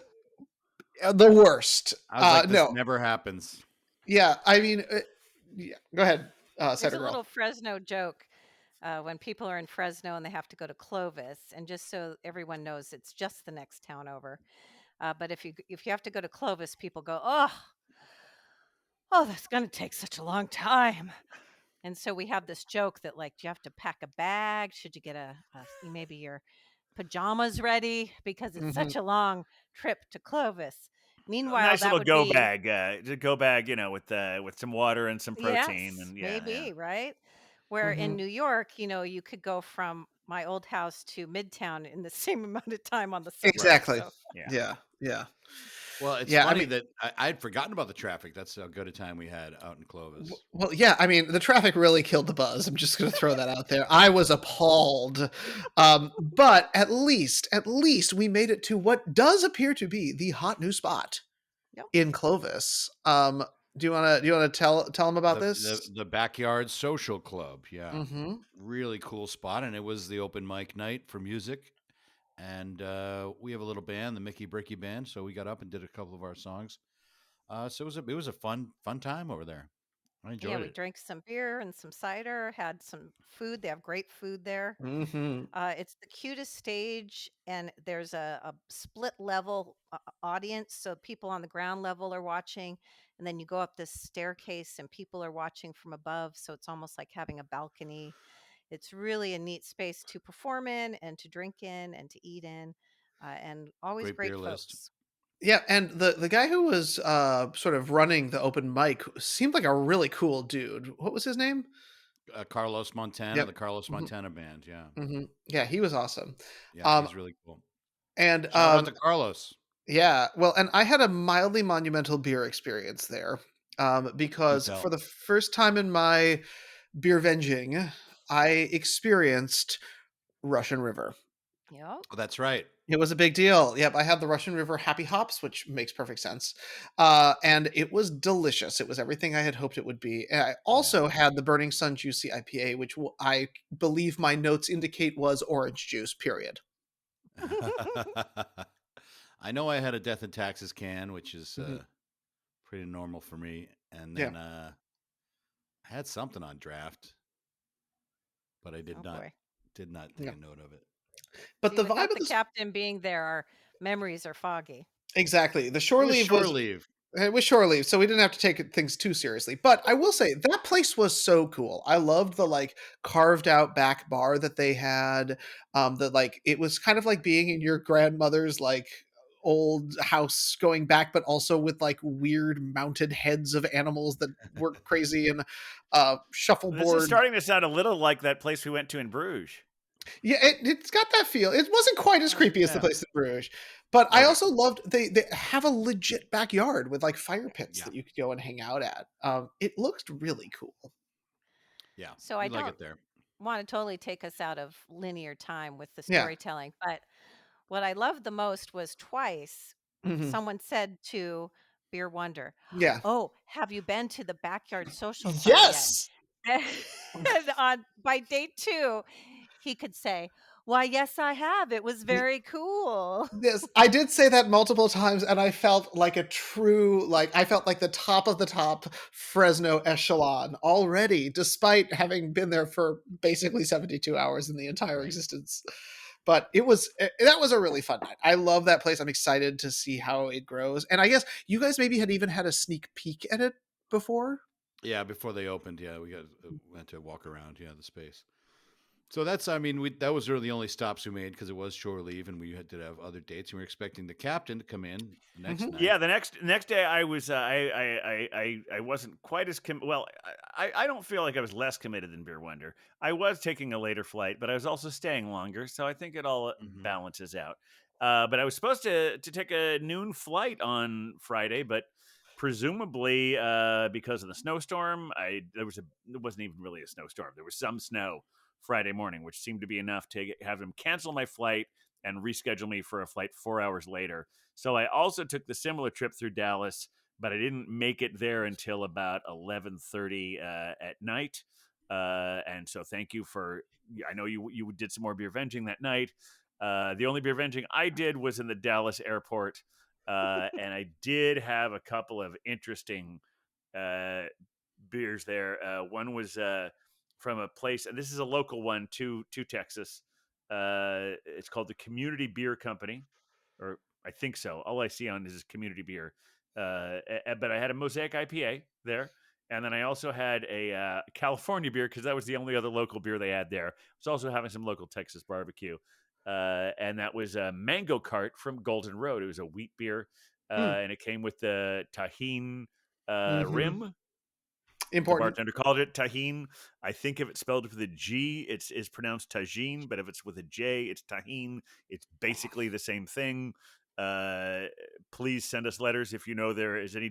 Speaker 4: the worst.
Speaker 3: I was like, this never happens.
Speaker 4: Yeah, I mean, go ahead,
Speaker 5: There's
Speaker 4: Cider
Speaker 5: a
Speaker 4: Girl.
Speaker 5: little Fresno joke when people are in Fresno and they have to go to Clovis, and just so everyone knows, it's just the next town over. But if you have to go to Clovis, people go, oh, that's going to take such a long time. And so we have this joke that, like, do you have to pack a bag? Should you get maybe your pajamas ready because it's such a long trip to Clovis? Meanwhile,
Speaker 1: nice
Speaker 5: that
Speaker 1: little
Speaker 5: would
Speaker 1: go
Speaker 5: be,
Speaker 1: bag, with some water and some protein,
Speaker 5: yes,
Speaker 1: and
Speaker 5: maybe, right? Where in New York, you could go from my old house to Midtown in the same amount of time on the subway.
Speaker 4: Exactly.
Speaker 5: So.
Speaker 4: Yeah.
Speaker 3: Well, it's funny that I'd forgotten about the traffic. That's how good a time we had out in Clovis.
Speaker 4: Well, yeah, I mean, the traffic really killed the buzz. I'm just going to throw that out there. I was appalled. But at least we made it to what does appear to be the hot new spot in Clovis. Do you want to tell them about this?
Speaker 3: The Backyard Social Club. Yeah. Really cool spot. And it was the open mic night for music. And we have a little band, the Mickey Bricky Band. So we got up and did a couple of our songs. So it was a fun time over there. I enjoyed it.
Speaker 5: Yeah, we drank some beer and some cider, had some food. They have great food there. It's the cutest stage, and there's a split level audience. So people on the ground level are watching, and then you go up this staircase and people are watching from above. So it's almost like having a balcony. It's really a neat space to perform in and to drink in and to eat in, and always great
Speaker 3: beer
Speaker 5: folks.
Speaker 3: list.
Speaker 4: Yeah, and the guy who was sort of running the open mic seemed like a really cool dude. What was his name?
Speaker 3: Carlos Montana, the Carlos Montana Band. Yeah.
Speaker 4: Yeah, he was awesome.
Speaker 3: Yeah, he's really cool.
Speaker 4: And
Speaker 3: shout out to Carlos.
Speaker 4: Yeah, well, and I had a mildly monumental beer experience there because for the first time in my beervenging, I experienced Russian River.
Speaker 5: Yeah,
Speaker 3: oh, that's right.
Speaker 4: It was a big deal. Yep, I had the Russian River Happy Hops, which makes perfect sense. And it was delicious. It was everything I had hoped it would be. And I also had the Burning Sun Juicy IPA, which I believe my notes indicate was orange juice, period.
Speaker 3: I know I had a Death and Taxes can, which is pretty normal for me. And then I had something on draft, but I did not take a note of it.
Speaker 4: But
Speaker 5: see,
Speaker 4: the vibe of
Speaker 5: the captain being there, our memories are foggy.
Speaker 4: Exactly. The shore leave was it was shore leave, so we didn't have to take things too seriously. But I will say that place was so cool. I loved the like carved out back bar that they had. It was kind of like being in your grandmother's like old house going back, but also with like weird mounted heads of animals that were crazy and shuffleboard.
Speaker 1: This is starting to sound a little like that place we went to in Bruges.
Speaker 4: Yeah, it's got that feel. It wasn't quite as creepy as the
Speaker 3: Yeah.
Speaker 4: place in Bruges, but I
Speaker 3: Okay.
Speaker 4: also loved they have a legit backyard with like fire pits
Speaker 3: Yeah.
Speaker 4: that you could go and hang out at. It looked really cool.
Speaker 3: Yeah.
Speaker 5: So
Speaker 3: We
Speaker 5: I
Speaker 3: like
Speaker 5: don't
Speaker 3: it there.
Speaker 5: want to totally take us out of linear time with the
Speaker 4: Yeah.
Speaker 5: storytelling, but what I loved the most was twice
Speaker 4: Hmm.
Speaker 5: someone said to Beer Wonder,
Speaker 4: Yeah.
Speaker 5: "Oh, have you been to the backyard social club yet?"
Speaker 4: Yes.
Speaker 5: And on by date 2, he could say, "Why, yes, I have. It was very cool."
Speaker 4: Yes, I did say that multiple times, and I felt like a true, like I felt like the top of the top Fresno echelon already, despite having been there for basically 72 hours in the entire
Speaker 3: Right.
Speaker 4: existence. But that was a really fun night. I love that place. I'm excited to see how it grows. And I guess you guys maybe had even had a sneak peek at it before.
Speaker 3: Yeah. Before they opened, yeah, we went to walk around. Yeah, the space. So that's, I mean, that was really the only stops we made because it was shore leave, and we had to have other dates. We were expecting the captain to come in the next
Speaker 4: Mhm.
Speaker 3: night.
Speaker 1: Yeah, the next day I was I wasn't quite as well. I don't feel like I was less committed than Beer Wonder. I was taking a later flight, but I was also staying longer, so I think it all
Speaker 3: Mhm.
Speaker 1: balances out. But I was supposed to take a noon flight on Friday, but presumably because of the snowstorm, it wasn't even really a snowstorm. There was some snow Friday morning, which seemed to be enough to have them cancel my flight and reschedule me for a flight 4 hours later. So I also took the similar trip through Dallas, but I didn't make it there until about 11:30 at night. And so thank you for. I know you did some more beer venging that night. The only beer venging I did was in the Dallas airport, and I did have a couple of interesting uh, beers there. One was from a place, and this is a local one to Texas. It's called the Community Beer Company, or I think so. All I see on is Community Beer. But I had a Mosaic IPA there, and then I also had a California beer because that was the only other local beer they had there. I was also having some local Texas barbecue, and that was a Mango Cart from Golden Road. It was a wheat beer,
Speaker 4: Mm.
Speaker 1: and it came with the tahine
Speaker 4: Mhm.
Speaker 1: rim. The
Speaker 4: Important.
Speaker 1: bartender called it tahine. I think if it's spelled with a G, it's pronounced tagine, but if it's with a J, it's tahine. It's basically the same thing. Uh, Please send us letters if you know there is any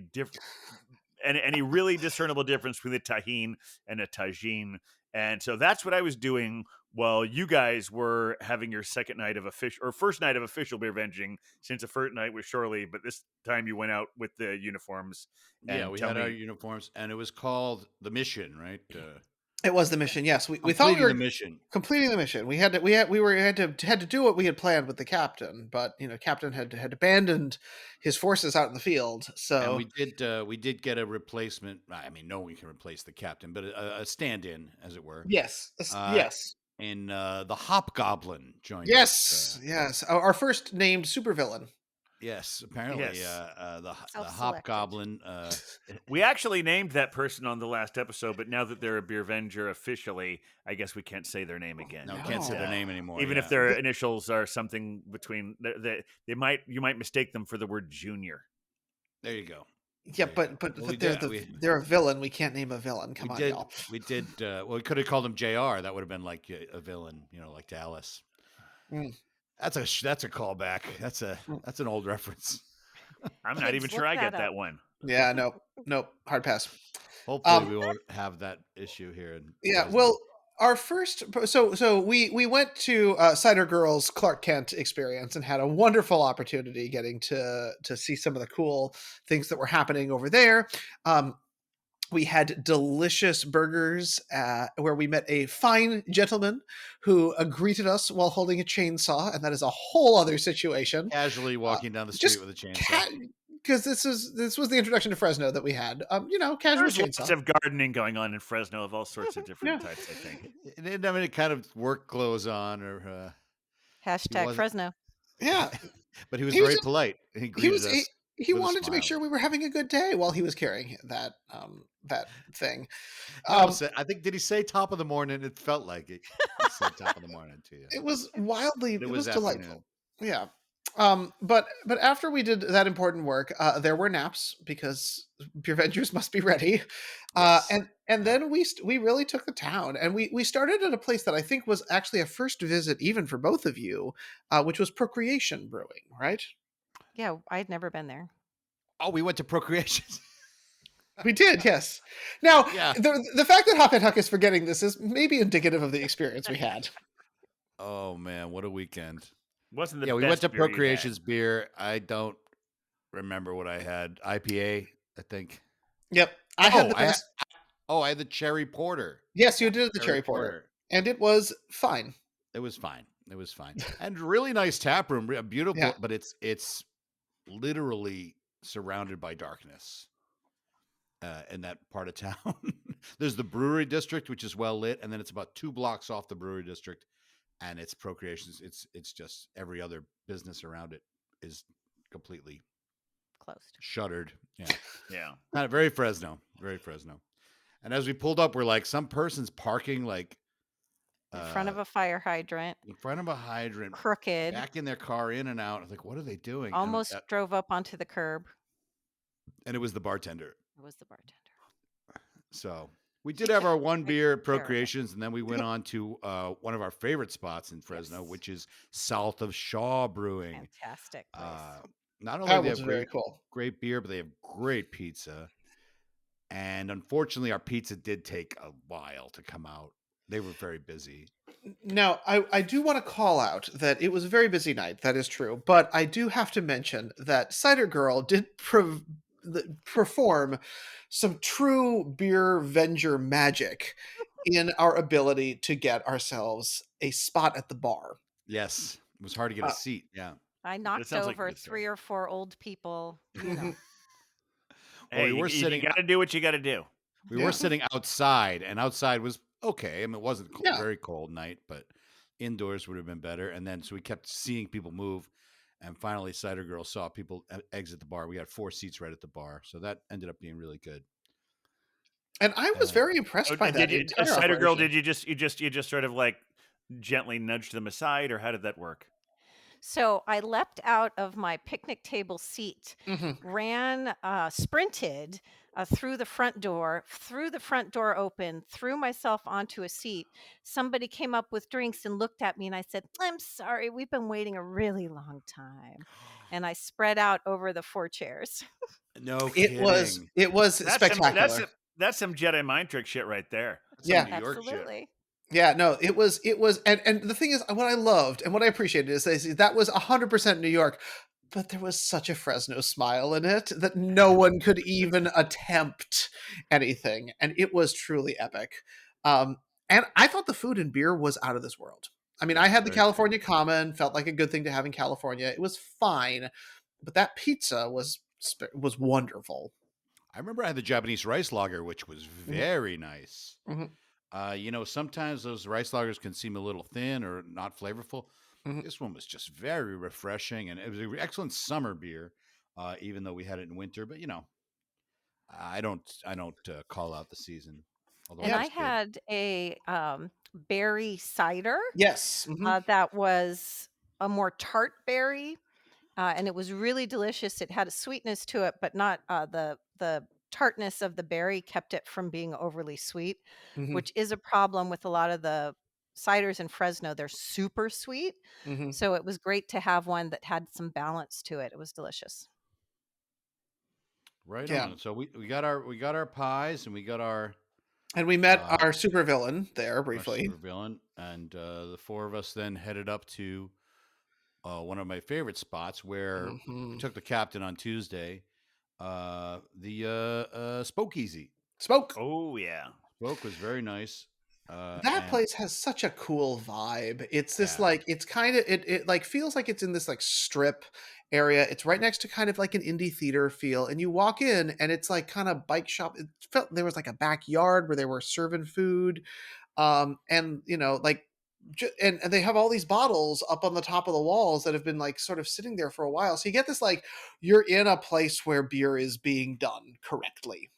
Speaker 1: really discernible difference between the tahine and a tagine. And so that's what I was doing while you guys were having your second night of official or first night of official beer venging, since the first night was shortly, but this time you went out with the uniforms.
Speaker 3: Yeah,
Speaker 1: And
Speaker 3: we
Speaker 1: tell
Speaker 3: had our
Speaker 1: me,
Speaker 3: uniforms, and it was called the mission, right?
Speaker 4: It was the mission. Yes, we thought we
Speaker 3: Completing the
Speaker 4: were
Speaker 3: mission.
Speaker 4: completing the mission. We had to do what we had planned with the captain, but captain had abandoned his forces out in the field.
Speaker 3: And
Speaker 4: So
Speaker 3: we did get a replacement. I mean, no one can replace the captain, but a stand-in, as it were.
Speaker 4: yes,
Speaker 3: Uh,
Speaker 4: yes,
Speaker 3: and the Hobgoblin joined us.
Speaker 4: yes. Our first named supervillain.
Speaker 3: Yes, apparently,
Speaker 1: yes,
Speaker 3: the
Speaker 5: Self-selected.
Speaker 3: Hobgoblin.
Speaker 1: we actually named that person on the last episode, but now that they're a Beervenger officially, I guess we can't say their name again.
Speaker 3: No, can't say their
Speaker 4: No.
Speaker 3: name anymore.
Speaker 1: Even if
Speaker 3: Yeah.
Speaker 1: their initials are something between, you might mistake them for the word junior.
Speaker 3: There you go.
Speaker 4: Yeah,
Speaker 3: There you
Speaker 4: but
Speaker 3: go. Well, we
Speaker 4: they're
Speaker 3: did.
Speaker 4: they're a villain. We can't name a villain. Come
Speaker 3: We
Speaker 4: on,
Speaker 3: did.
Speaker 4: y'all.
Speaker 3: We did. Well, we could have called him Jr. That would have been like a villain, like Dallas.
Speaker 4: Mm.
Speaker 3: That's a callback. That's an old reference.
Speaker 1: I'm not even
Speaker 5: Kids,
Speaker 1: sure
Speaker 5: look
Speaker 1: I get
Speaker 5: that
Speaker 1: that
Speaker 5: up.
Speaker 1: one.
Speaker 4: Yeah, nope. Hard pass.
Speaker 3: Hopefully, we won't have that issue here in
Speaker 4: Yeah,
Speaker 3: Fresno.
Speaker 4: well, our first so we went to Cider Girls Clark Kent experience and had a wonderful opportunity getting to see some of the cool things that were happening over there. We had delicious burgers where we met a fine gentleman who greeted us while holding a chainsaw, and that is a whole other situation.
Speaker 3: Casually walking down the street
Speaker 4: Just
Speaker 3: with a chainsaw.
Speaker 4: because this was the introduction to Fresno that we had. Casual
Speaker 1: There's lots
Speaker 4: chainsaw.
Speaker 1: of gardening going on in Fresno of all sorts of different
Speaker 4: Yeah.
Speaker 1: types, I think.
Speaker 3: He didn't have any kind of work clothes on, or he
Speaker 5: Hashtag
Speaker 3: wasn't.
Speaker 5: Fresno.
Speaker 4: Yeah,
Speaker 3: But he was
Speaker 4: he was
Speaker 3: very
Speaker 4: just
Speaker 3: polite. He
Speaker 4: he
Speaker 3: greeted
Speaker 4: was
Speaker 3: us
Speaker 4: he
Speaker 3: with a
Speaker 4: wanted to make
Speaker 3: smile.
Speaker 4: sure we were having a good day while he was carrying that thing.
Speaker 3: He almost said, I think, did he say top of the morning? It felt like it. He said top of the morning to you.
Speaker 4: It was wildly,
Speaker 3: But it
Speaker 4: it
Speaker 3: was
Speaker 4: was
Speaker 3: afternoon.
Speaker 4: delightful. Yeah. But after we did that important work, there were naps because Beervengers must be ready.
Speaker 3: Yes.
Speaker 4: And
Speaker 3: Yeah.
Speaker 4: then we really took the town, and we started at a place that I think was actually a first visit even for both of you, which was Procreation Brewing, right?
Speaker 5: Yeah, I'd never been there.
Speaker 3: Oh, we went to Procreation.
Speaker 4: We did, yes. Now,
Speaker 3: Yeah.
Speaker 4: the fact that Hop and Huck is forgetting this is maybe indicative of the experience we had.
Speaker 3: Oh man, what a weekend.
Speaker 1: Wasn't the
Speaker 3: Yeah, we
Speaker 1: best
Speaker 3: went to
Speaker 1: beer you had.
Speaker 3: Procreation's beer. I don't remember what I had. IPA, I think.
Speaker 4: Yep, I had
Speaker 3: Oh,
Speaker 4: the best.
Speaker 3: I had the cherry porter.
Speaker 4: Yes, you did the
Speaker 3: Cherry
Speaker 4: cherry porter, and it was fine.
Speaker 3: It was fine. It was fine. And really nice tap room,
Speaker 4: Yeah.
Speaker 3: beautiful, but it's literally surrounded by darkness. In that part of town. There's the brewery district, which is well lit, and then it's about 2 blocks off the brewery district, and it's Procreations. It's just every other business around it is completely
Speaker 5: Closed.
Speaker 3: shuttered. Yeah,
Speaker 1: Yeah.
Speaker 3: kind of very Fresno, very Fresno. And as we pulled up, we're like, some person's parking like
Speaker 5: In front of a fire hydrant,
Speaker 3: in front of a hydrant,
Speaker 5: crooked,
Speaker 3: backing their car in and out. I was like, what are they doing?
Speaker 5: almost drove up onto the curb.
Speaker 3: And it was the bartender.
Speaker 5: It was the bartender.
Speaker 3: So we did have our one beer at
Speaker 5: Terrible.
Speaker 3: Procreations, and then we went on to one of our favorite spots in Fresno,
Speaker 5: Yes.
Speaker 3: which is south of Shaw Brewing.
Speaker 5: Fantastic place.
Speaker 3: Not only
Speaker 4: That
Speaker 3: they
Speaker 4: was
Speaker 3: have
Speaker 4: very cool.
Speaker 3: great beer, but they have great pizza. And unfortunately, our pizza did take a while to come out. They were very busy.
Speaker 4: Now, I do want to call out that it was a very busy night. That is true. But I do have to mention that Cider Girl did perform some true Beervenger magic in our ability to get ourselves a spot at the bar.
Speaker 3: Yes, it was hard to get a seat. Yeah.
Speaker 5: I knocked
Speaker 1: sounds like a
Speaker 5: over
Speaker 1: good story.
Speaker 5: 3 or 4 old people. You know,
Speaker 3: Well,
Speaker 1: Hey,
Speaker 3: we were
Speaker 1: you
Speaker 3: sitting.
Speaker 1: got to do what you got to do.
Speaker 3: We
Speaker 4: Yeah.
Speaker 3: were sitting outside, and outside was okay. I mean, it wasn't
Speaker 4: Yeah.
Speaker 3: very cold night, but indoors would have been better. And then, so we kept seeing people move, and finally, Cider Girl saw people exit the bar. We had 4 seats right at the bar, so that ended up being really good.
Speaker 4: And I was very impressed by that
Speaker 1: Did you,
Speaker 4: entire
Speaker 1: Cider Girl?
Speaker 4: operation.
Speaker 1: Did you just sort of like gently nudge them aside, or how did that work?
Speaker 5: so I leapt out of my picnic table seat,
Speaker 4: Mhm.
Speaker 5: ran, sprinted through the front door, threw the front door open, threw myself onto a seat. Somebody came up with drinks and looked at me, and I said, "I'm sorry, we've been waiting a really long time." And I spread out over the 4 chairs.
Speaker 3: No
Speaker 4: It was
Speaker 3: kidding.
Speaker 4: spectacular.
Speaker 1: That's some Jedi mind trick shit right there.
Speaker 3: That's some
Speaker 4: Yeah.
Speaker 3: New York shit.
Speaker 5: Absolutely.
Speaker 4: Yeah, no, it was, and the thing is, what I loved and what I appreciated is that was 100% New York, but there was such a Fresno smile in it that no one could even attempt anything, and it was truly epic. And I thought the food and beer was out of this world. I mean, I
Speaker 3: Yes,
Speaker 4: had the
Speaker 3: very good.
Speaker 4: California Common, felt like a good thing to have in California. It was fine, but that pizza was wonderful.
Speaker 3: I remember I had the Japanese rice lager, which was very nice.
Speaker 4: Mhm.
Speaker 3: Sometimes those rice lagers can seem a little thin or not flavorful.
Speaker 4: Mhm.
Speaker 3: This one was just very refreshing, and it was an excellent summer beer, even though we had it in winter. But I don't call out the season. Although
Speaker 5: And
Speaker 3: it
Speaker 5: I
Speaker 3: was good.
Speaker 5: had a berry cider
Speaker 4: Yes. Mhm.
Speaker 5: that was a more tart berry, and it was really delicious. It had a sweetness to it, but not the tartness of the berry kept it from being overly sweet,
Speaker 4: Mhm.
Speaker 5: which is a problem with a lot of the ciders in Fresno. They're super sweet,
Speaker 4: Mhm.
Speaker 5: so it was great to have one that had some balance to it. It was delicious.
Speaker 3: Right
Speaker 4: Yeah.
Speaker 3: on. So we got our pies, and we got our
Speaker 4: And we met
Speaker 3: uh,
Speaker 4: our supervillain there
Speaker 3: our
Speaker 4: briefly.
Speaker 3: supervillain, and the 4 of us then headed up to one of my favorite spots where we
Speaker 4: Mhm.
Speaker 3: took the captain on Tuesday. The Spokeasy.
Speaker 4: Spoke.
Speaker 1: Oh yeah.
Speaker 3: Spoke was very nice.
Speaker 4: That
Speaker 3: And
Speaker 4: place has such a cool vibe. It's this
Speaker 3: yeah,
Speaker 4: it's kind of it like feels like it's in this like strip area. It's right next to kind of like an indie theater feel, and you walk in and it's like kind of bike shop. It felt there was like a backyard where they were serving food, and like and they have all these bottles up on the top of the walls that have been like sort of sitting there for a while, so you get this like you're in a place where beer is being done correctly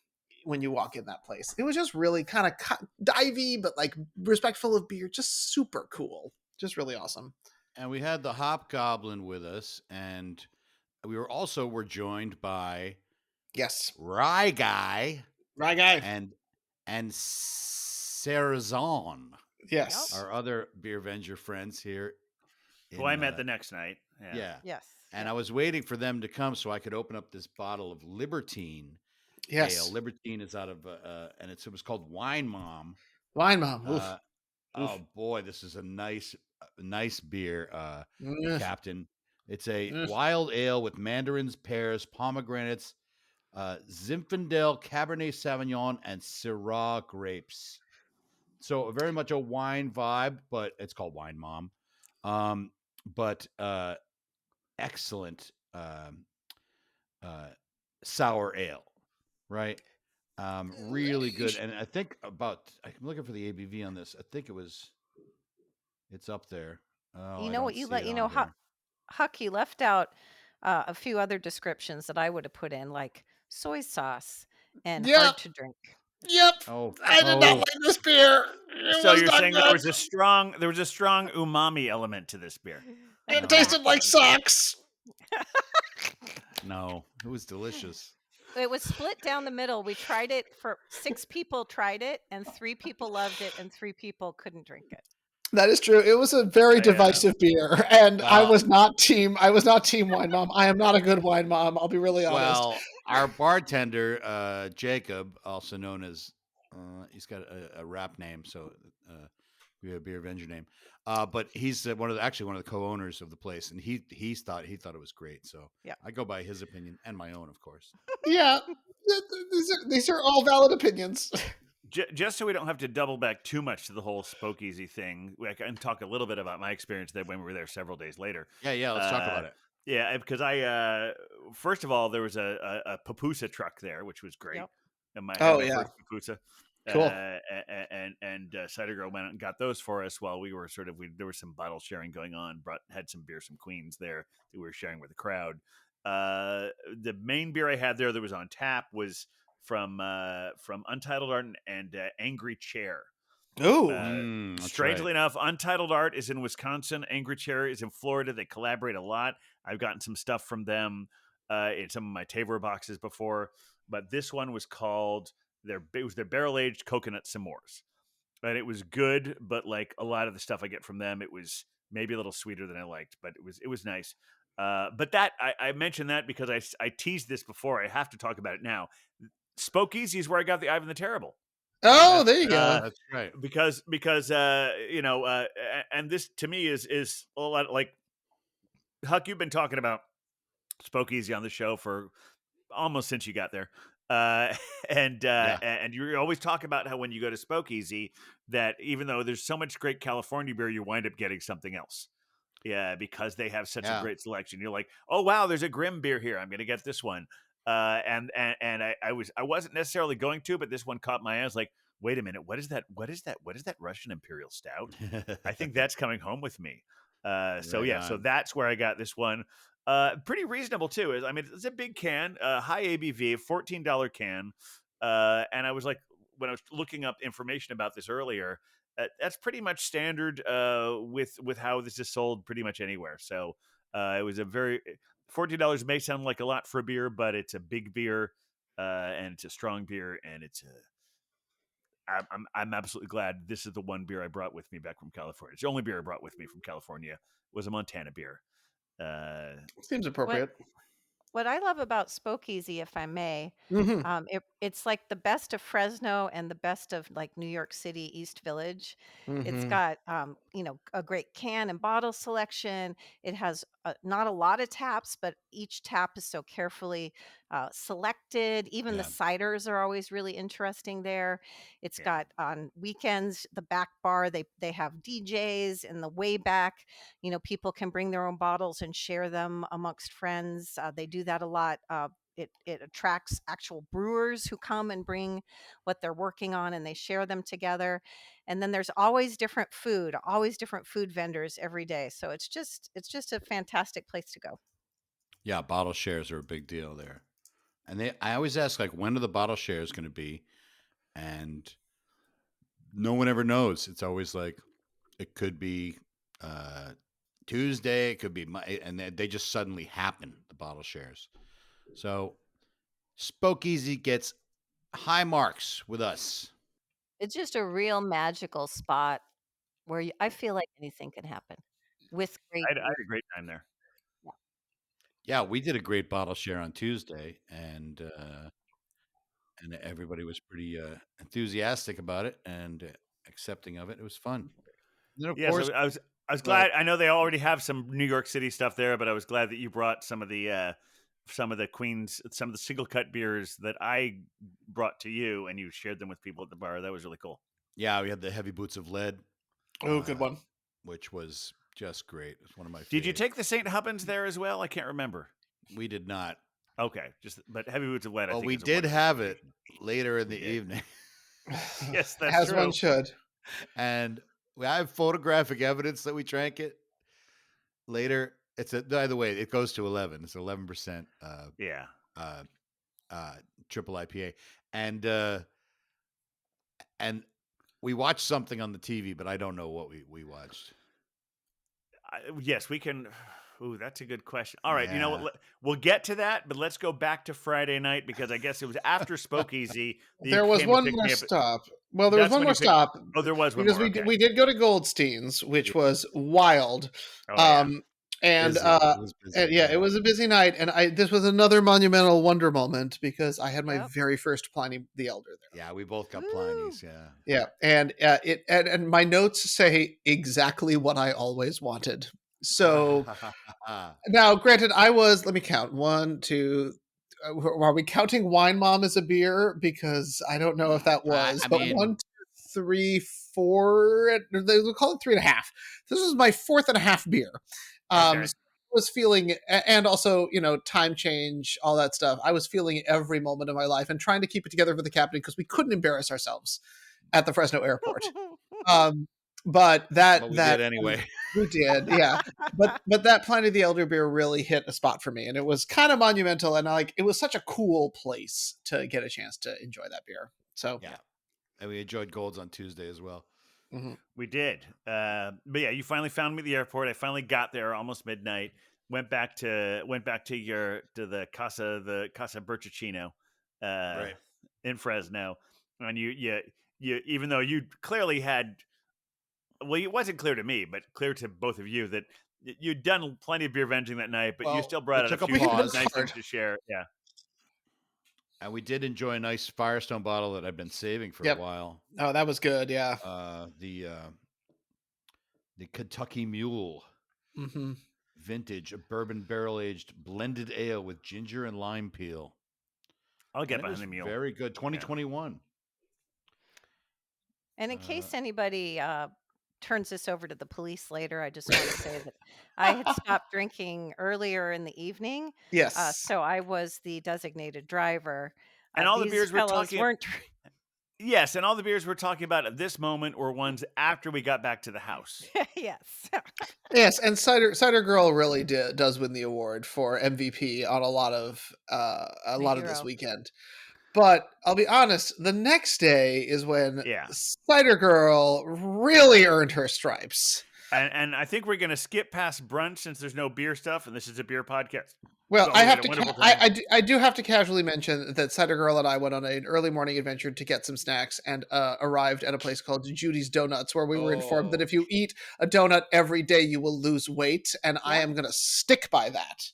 Speaker 4: when you walk in that place. It was just really kind of divey but like respectful of beer, just super cool, just really awesome.
Speaker 3: And we had the Hobgoblin with us, and we were joined by
Speaker 4: Yes.
Speaker 3: Rye Guy
Speaker 4: Right, guy.
Speaker 3: and Sarazan,
Speaker 4: Yes.
Speaker 3: our other Beervenger friends here.
Speaker 1: Who I met the next night.
Speaker 3: Yeah.
Speaker 5: Yes.
Speaker 3: And I was waiting for them to come so I could open up this bottle of Libertine
Speaker 4: Yes.
Speaker 3: ale. Libertine is out of, and it was called Wine Mom.
Speaker 4: Wine Mom. Oof.
Speaker 3: Uh,
Speaker 4: Oof.
Speaker 3: oh boy, this is a nice beer, Captain. It's a
Speaker 4: Mm.
Speaker 3: wild ale with mandarins, pears, pomegranates, Zinfandel, Cabernet Sauvignon, and Syrah grapes. So very much a wine vibe, but it's called Wine Mom. But excellent sour ale, right? Really good. And I think I'm looking for the ABV on this. I think it's up there. Oh,
Speaker 5: You
Speaker 3: I
Speaker 5: know
Speaker 3: don't
Speaker 5: what you
Speaker 3: see
Speaker 5: let
Speaker 3: it
Speaker 5: you
Speaker 3: on
Speaker 5: know
Speaker 3: here.
Speaker 5: Huck, you left out a few other descriptions that I would have put in, like soy sauce and
Speaker 4: Yep.
Speaker 5: hard to drink.
Speaker 4: Yep.
Speaker 3: Oh,
Speaker 4: I did not like this beer. It
Speaker 1: So
Speaker 4: was
Speaker 1: you're
Speaker 4: not
Speaker 1: saying
Speaker 4: good.
Speaker 1: there was a strong umami element to this beer.
Speaker 4: It tasted like socks.
Speaker 3: no, it was delicious.
Speaker 5: It was split down the middle. We tried it for 6 people tried it, and 3 people loved it, and 3 people couldn't drink it.
Speaker 4: That is true. It was a very divisive beer, and I
Speaker 3: Well-
Speaker 4: was not team. I was not team wine mom. I am not a good wine mom. I'll be really honest.
Speaker 3: Well, our bartender, Jacob, also known as, he's got a rap name, so we have a Beer Avenger name. But he's one of the co-owners of the place, and he thought it was great. So
Speaker 5: Yeah.
Speaker 3: I go by his opinion and my own, of course.
Speaker 4: Yeah, these are all valid opinions.
Speaker 1: Just so we don't have to double back too much to the whole Spokeasy thing, I can talk a little bit about my experience there when we were there several days later.
Speaker 3: Yeah, let's talk about it.
Speaker 1: Yeah, because I first of all there was a pupusa truck there, which was great.
Speaker 5: Yep.
Speaker 1: And my
Speaker 4: Yeah.
Speaker 1: first pupusa.
Speaker 4: Cool.
Speaker 1: And Cider Girl went out and got those for us while we were there was some bottle sharing going on. Had some beers from Queens there that we were sharing with the crowd. The main beer I had there that was on tap was from Untitled Art and Angry Chair.
Speaker 4: Ooh.
Speaker 1: Strangely enough, Untitled Art is in Wisconsin. Angry Chair is in Florida. They collaborate a lot. I've gotten some stuff from them in some of my Tavor boxes before, but this one was called their barrel aged coconut s'mores, and it was good. But like a lot of the stuff I get from them, it was maybe a little sweeter than I liked, but it was nice. But that I mentioned that because I teased this before. I have to talk about it now. Spokeasy is where I got the Ivan the Terrible.
Speaker 4: Oh, there you go.
Speaker 3: That's right.
Speaker 1: Because and this to me is a lot like Huck. You've been talking about Spokeasy on the show for almost since you got there, and you always talk about how when you go to Spokeasy that even though there's so much great California beer, you wind up getting something else. Yeah, because they have such a great selection. You're like, oh wow, there's a Grim beer here. I'm going to get this one. And I wasn't necessarily going to, but this one caught my eye. I was like, wait a minute, what is that? What is that? What is that Russian Imperial Stout? I think that's coming home with me. So that's where I got this one. Pretty reasonable too. It's a big can, high ABV, $14 can. And I was like, when I was looking up information about this earlier, that's pretty much standard with how this is sold pretty much anywhere. So it was a very $14 may sound like a lot for a beer, but it's a big beer and it's a strong beer, and I'm absolutely glad this is the one beer I brought with me back from California. It's the only beer I brought with me from California was a Montana beer.
Speaker 4: Seems appropriate.
Speaker 5: What I love about Spokeasy, if I may,
Speaker 4: Mhm.
Speaker 5: it's like the best of Fresno and the best of like New York City East Village. It's
Speaker 4: Mhm.
Speaker 5: got a great can and bottle selection. It has not a lot of taps, but each tap is so carefully selected. Even the ciders are always really interesting there. It's got on weekends the back bar. They have DJs in the way back. People can bring their own bottles and share them amongst friends. They do that a lot. It attracts actual brewers who come and bring what they're working on, and they share them together. And then there's always different food vendors every day. So it's just a fantastic place to go.
Speaker 3: Yeah, bottle shares are a big deal there. And I always ask, like, when are the bottle shares going to be? And no one ever knows. It's always like, it could be Tuesday, it could be, and they just suddenly happen, the bottle shares. So Spokeasy gets high marks with us.
Speaker 5: It's just a real magical spot where I feel like anything can happen with great
Speaker 1: I had
Speaker 5: beer.
Speaker 1: a great time there.
Speaker 3: Yeah, we did a great bottle share on Tuesday, and everybody was pretty enthusiastic about it and accepting of it. It was fun. And then, of
Speaker 1: Yeah,
Speaker 3: course,
Speaker 1: so I was glad. I know they already have some New York City stuff there, but I was glad that you brought some of the Queens, some of the single cut beers that I brought to you, and you shared them with people at the bar. That was really cool.
Speaker 3: yeah, we had the Heavy Boots of Lead.
Speaker 4: Oh, good one.
Speaker 3: Which was just great. It was one of my favorites.
Speaker 1: Did you take the St. Hubbins there as well? I can't remember.
Speaker 3: We did not.
Speaker 1: Okay, but Heavy Boots of Lead.
Speaker 3: Well,
Speaker 1: I think
Speaker 3: we
Speaker 1: is a
Speaker 3: did
Speaker 1: wonderful
Speaker 3: have it
Speaker 1: location.
Speaker 3: later in the evening.
Speaker 1: Yes, that's
Speaker 4: As
Speaker 1: true.
Speaker 4: one should.
Speaker 3: And I have photographic evidence that we drank it later. By the way, it goes to 11. It's 11%.
Speaker 1: Yeah.
Speaker 3: Triple IPA, and we watched something on the TV, but I don't know what we watched.
Speaker 1: Yes, we can. Ooh, that's a good question. All right, you know
Speaker 3: Yeah.
Speaker 1: what? We'll get to that, but let's go back to Friday night because I guess it was after Spokeasy. that you
Speaker 4: There was
Speaker 1: came to
Speaker 4: one
Speaker 1: pick
Speaker 4: more
Speaker 1: me up.
Speaker 4: stop. Well, there was
Speaker 1: That's
Speaker 4: one
Speaker 1: when
Speaker 4: more
Speaker 1: you picked-
Speaker 4: stop
Speaker 1: Oh, there was one
Speaker 4: because
Speaker 1: more.
Speaker 4: we did go to Goldstein's, which was wild.
Speaker 1: Oh, yeah.
Speaker 4: And
Speaker 3: Busy. It was busy,
Speaker 4: and it was a busy night, and this was another monumental wonder moment because I had my
Speaker 5: Yep.
Speaker 4: very first Pliny the Elder there.
Speaker 3: Yeah, we both got
Speaker 5: Woo.
Speaker 3: Pliny's. Yeah.
Speaker 4: Yeah, and and my notes say exactly what I always wanted. So now, granted, let me count. 1, 2. Are we counting Wine Mom as a beer? Because I don't know if that was.
Speaker 3: I
Speaker 4: But
Speaker 3: mean-
Speaker 4: 1, 2, 3, 4. They would call it 3.5. This was my 4.5 beer.
Speaker 1: Okay.
Speaker 4: So I was feeling, and also, time change, all that stuff. I was feeling every moment of my life and trying to keep it together for the captain because we couldn't embarrass ourselves at the Fresno airport. But
Speaker 3: But we did anyway.
Speaker 4: We did, yeah. But that Pliny the Elder beer really hit a spot for me, and it was kind of monumental, and it was such a cool place to get a chance to enjoy that beer. So
Speaker 3: Yeah. And we enjoyed Golds on Tuesday as well.
Speaker 1: We did. But yeah, you finally found me at the airport. I finally got there almost midnight. Went back to the Casa Bertuccino,
Speaker 3: Right.
Speaker 1: in Fresno, and you even though you clearly had. Well, it wasn't clear to me, but clear to both of you that you'd done plenty of beer venging that night, but you
Speaker 3: Well,
Speaker 1: still brought
Speaker 3: we
Speaker 1: out a
Speaker 3: took a
Speaker 1: few
Speaker 3: pause.
Speaker 1: nice things to share. Yeah.
Speaker 3: And we did enjoy a nice Firestone bottle that I've been saving for
Speaker 4: Yep.
Speaker 3: a while.
Speaker 4: Oh, that was good, yeah.
Speaker 3: The Kentucky Mule
Speaker 4: Mm-hmm.
Speaker 3: Vintage, a bourbon barrel aged blended ale with ginger and lime peel.
Speaker 1: I'll get
Speaker 3: And it
Speaker 1: behind
Speaker 3: was
Speaker 1: the mule.
Speaker 3: very good. 2021.
Speaker 5: And in case anybody turns this over to the police later, I just want to say that I had stopped drinking earlier in the evening.
Speaker 4: Yes.
Speaker 5: So I was the designated driver.
Speaker 1: And all the
Speaker 5: these
Speaker 1: beers we're
Speaker 5: fellows
Speaker 1: talking-
Speaker 5: weren't.
Speaker 1: Yes, and all the beers we're talking about at this moment were ones after we got back to the house.
Speaker 5: Yes.
Speaker 4: Yes, and Cider Girl really does win the award for MVP on a lot of this
Speaker 5: hero.
Speaker 4: weekend. But I'll be honest, the next day is when
Speaker 1: Yeah.
Speaker 4: Cider Girl really earned her stripes.
Speaker 1: And I think we're going to skip past brunch since there's no beer stuff, and this is a beer podcast.
Speaker 4: Well,
Speaker 1: So
Speaker 4: I
Speaker 1: we
Speaker 4: have
Speaker 1: had a
Speaker 4: to.
Speaker 1: wonderful time.
Speaker 4: I do have to casually mention that Cider Girl and I went on an early morning adventure to get some snacks and arrived at a place called Judy's Donuts, where we were informed that if you eat a donut every day, you will lose weight, and I am going to stick by that.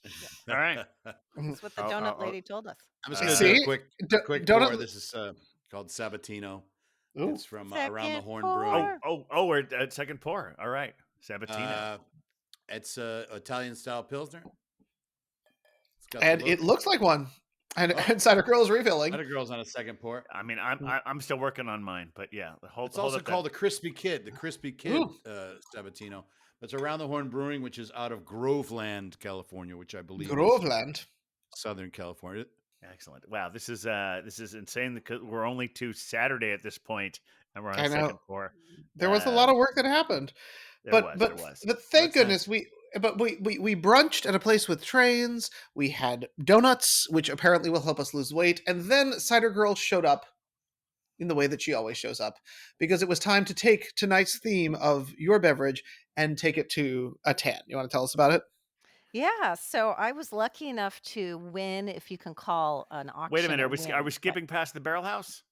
Speaker 1: All right.
Speaker 5: That's what the donut lady told us.
Speaker 3: I'm just going to do a
Speaker 4: See?
Speaker 3: quick
Speaker 4: Donut-
Speaker 3: pour. This is called Sabatino.
Speaker 4: Ooh.
Speaker 3: It's from Around the
Speaker 5: Second
Speaker 3: Horn
Speaker 5: pour.
Speaker 3: Brewing.
Speaker 1: We're at second pour. All right. Sabatino.
Speaker 3: It's Italian style Pilsner. It's got
Speaker 4: And
Speaker 3: the
Speaker 4: it
Speaker 3: look.
Speaker 4: looks like one. And Cider Girl is refilling.
Speaker 3: Other girls on a second pour.
Speaker 1: I mean, I'm still working on mine, but yeah.
Speaker 3: It's also called the Crispy Kid. The Crispy Kid
Speaker 4: Ooh.
Speaker 3: Sabatino. It's Around the Horn Brewing, which is out of Groveland, California, which I believe is
Speaker 4: Groveland.
Speaker 3: Southern California.
Speaker 1: Excellent. Wow, this is insane because we're only to Saturday at this point, and we're on
Speaker 4: I know.
Speaker 1: second pour.
Speaker 4: There was a lot of work that happened.
Speaker 1: There was.
Speaker 4: But thank
Speaker 3: That's
Speaker 4: goodness we brunched at a place with trains. We had donuts, which apparently will help us lose weight, and then Cider Girl showed up, in the way that she always shows up, because it was time to take tonight's theme of your beverage and take it to a 10. You want to tell us about it?
Speaker 5: Yeah, so I was lucky enough to win, if you can call an
Speaker 1: Wait a
Speaker 5: auction
Speaker 1: minute.
Speaker 5: a
Speaker 1: Are we
Speaker 5: win, but
Speaker 1: skipping past the Barrel House?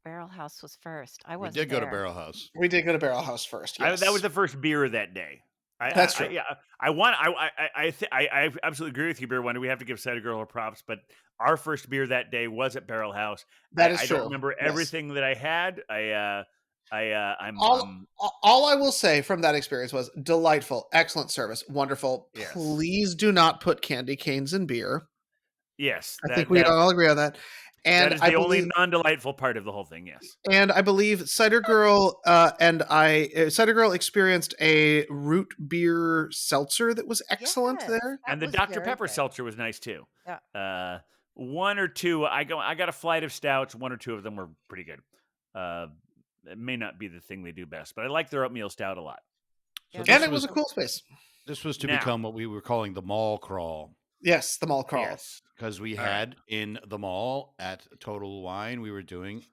Speaker 5: Barrel House was first. I
Speaker 3: We
Speaker 5: wasn't
Speaker 3: did go to
Speaker 5: there.
Speaker 3: Barrel House.
Speaker 4: We did go to Barrel House first.
Speaker 1: That was
Speaker 4: Yes,
Speaker 1: the first beer that day.
Speaker 4: that's true.
Speaker 1: Yeah, I absolutely agree with you, Beer Wonder. We have to give Cider Girl her props, but our first beer that day was at Barrel House.
Speaker 4: That is
Speaker 1: I don't
Speaker 4: true.
Speaker 1: remember
Speaker 4: Yes.
Speaker 1: everything that I had.
Speaker 4: All I will say from that experience was delightful, excellent service, wonderful.
Speaker 1: Yes.
Speaker 4: Please do not put candy canes in beer.
Speaker 1: Yes,
Speaker 4: I think we all agree on that. And
Speaker 1: that is
Speaker 4: I
Speaker 1: the only
Speaker 4: believe,
Speaker 1: non-delightful part of the whole thing. Yes,
Speaker 4: and I believe Cider Girl Cider Girl experienced a root beer seltzer that was excellent
Speaker 5: Yes,
Speaker 4: there.
Speaker 5: that
Speaker 1: and the
Speaker 5: was
Speaker 1: Dr
Speaker 5: very
Speaker 1: Pepper
Speaker 5: good.
Speaker 1: seltzer was nice too.
Speaker 5: Yeah.
Speaker 1: One or two. I got a flight of stouts. One or two of them were pretty good. It may not be the thing they do best, but I like their oatmeal stout a lot.
Speaker 3: So
Speaker 5: Yeah,
Speaker 3: this
Speaker 4: And it was
Speaker 3: was
Speaker 4: a cool space.
Speaker 3: this was to
Speaker 1: Now-
Speaker 3: become what we were calling the mall crawl,
Speaker 4: Yes, the mall crawl.
Speaker 1: Yes,
Speaker 3: because we
Speaker 1: All right.
Speaker 3: had in the mall at Total Wine, we were doing.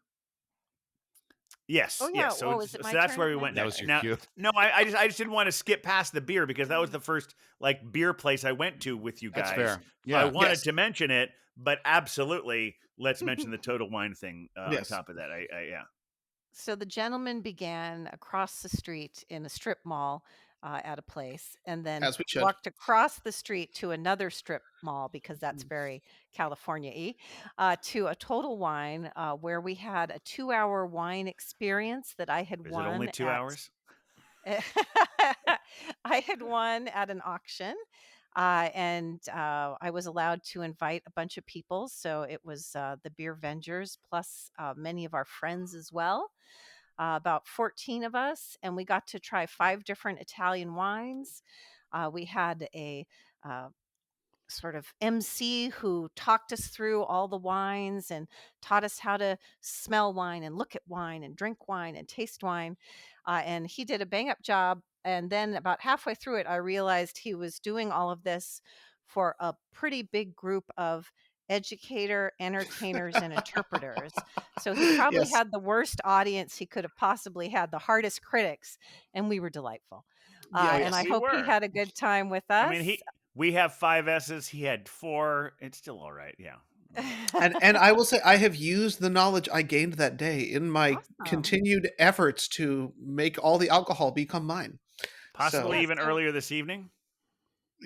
Speaker 1: yes,
Speaker 5: Oh, yeah.
Speaker 1: yes. So,
Speaker 5: Oh, is it my
Speaker 1: that's
Speaker 5: turn
Speaker 1: where we
Speaker 5: now?
Speaker 1: went
Speaker 3: That
Speaker 1: next.
Speaker 3: was your
Speaker 1: Now,
Speaker 3: cue.
Speaker 1: no, I just didn't want to skip past the beer because that was the first like beer place I went to with you guys.
Speaker 3: That's fair.
Speaker 1: So
Speaker 3: Yeah.
Speaker 1: I wanted
Speaker 4: Yes.
Speaker 1: to mention it, but absolutely, let's mention the Total Wine thing
Speaker 4: Yes.
Speaker 1: on top of that. Yeah.
Speaker 5: So the gentleman began across the street in a strip mall at a place, and then
Speaker 4: As we should.
Speaker 5: walked across the street to another strip mall, because that's very California-y, to a Total Wine where we had a 2-hour wine experience that I had
Speaker 1: Is
Speaker 5: won
Speaker 1: it only 2
Speaker 5: at
Speaker 1: hours?
Speaker 5: I had won at an auction, and I was allowed to invite a bunch of people. So it was the Beervengers plus many of our friends as well, about 14 of us, and we got to try 5 different Italian wines. We had a sort of MC who talked us through all the wines and taught us how to smell wine and look at wine and drink wine and taste wine. And he did a bang up job. And then about halfway through it, I realized he was doing all of this for a pretty big group of educator, entertainers, and interpreters. So he probably
Speaker 4: Yes.
Speaker 5: had the worst audience he could have possibly had, the hardest critics, and we were delightful.
Speaker 4: Yeah,
Speaker 5: And I
Speaker 1: we
Speaker 5: hope he
Speaker 1: were.
Speaker 5: had a good time with us.
Speaker 1: I mean, we have 5 S's. He had 4. It's still all right. Yeah.
Speaker 4: and I will say I have used the knowledge I gained that day in my
Speaker 5: Awesome.
Speaker 4: continued efforts to make all the alcohol become mine.
Speaker 1: Possibly
Speaker 5: Yeah,
Speaker 1: even
Speaker 5: so-
Speaker 1: earlier this evening.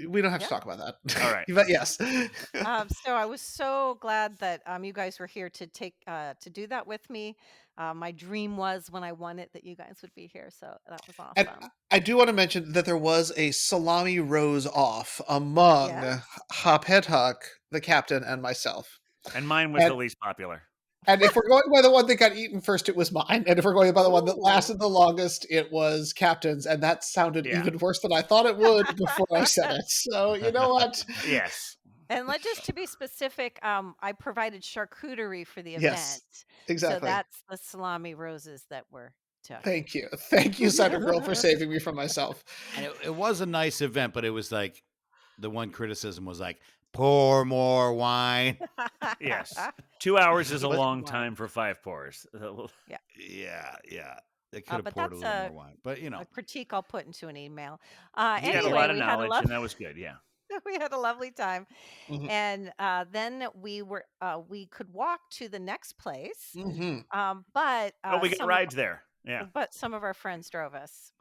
Speaker 4: We don't have
Speaker 5: Yeah.
Speaker 4: to talk about that.
Speaker 1: All right.
Speaker 4: But yes.
Speaker 5: So I was so glad that you guys were here to to do that with me. My dream was when I won it that you guys would be here, so that was
Speaker 4: And
Speaker 5: awesome.
Speaker 4: I do want to mention that there was a salami rose off among
Speaker 5: Yes.
Speaker 4: Hop Hedhuck, the captain, and myself.
Speaker 1: And mine was
Speaker 4: And-
Speaker 1: the least popular.
Speaker 4: And if we're going by the one that got eaten first, it was mine. And if we're going by the one that
Speaker 5: Ooh.
Speaker 4: lasted the longest, it was Captain's. And that sounded
Speaker 1: Yeah.
Speaker 4: even worse than I thought it would before I said it. So you know what?
Speaker 1: Yes.
Speaker 5: And just to be specific, I provided charcuterie for the event.
Speaker 4: Yes, exactly.
Speaker 5: So that's the salami roses that were took.
Speaker 4: Thank you. Thank you, Cider Girl, for saving me from myself.
Speaker 3: And it was a nice event, but it was like the one criticism was like, pour more wine.
Speaker 1: Yes. 2 hours is a
Speaker 3: But-
Speaker 1: long time for 5 pours.
Speaker 3: Yeah. They could have
Speaker 5: but
Speaker 3: poured a
Speaker 5: that's
Speaker 3: little
Speaker 5: a-
Speaker 3: more wine, but you know,
Speaker 5: A critique I'll put into an email.
Speaker 1: You had
Speaker 5: Anyway,
Speaker 1: a lot of
Speaker 5: we had a
Speaker 1: knowledge, and that was good. Yeah.
Speaker 5: we had a lovely time.
Speaker 4: Mhm.
Speaker 5: And then we could walk to the next place.
Speaker 4: Mhm.
Speaker 5: But
Speaker 1: Oh, we got
Speaker 5: some
Speaker 1: rides there. Yeah.
Speaker 5: but some of our friends drove us.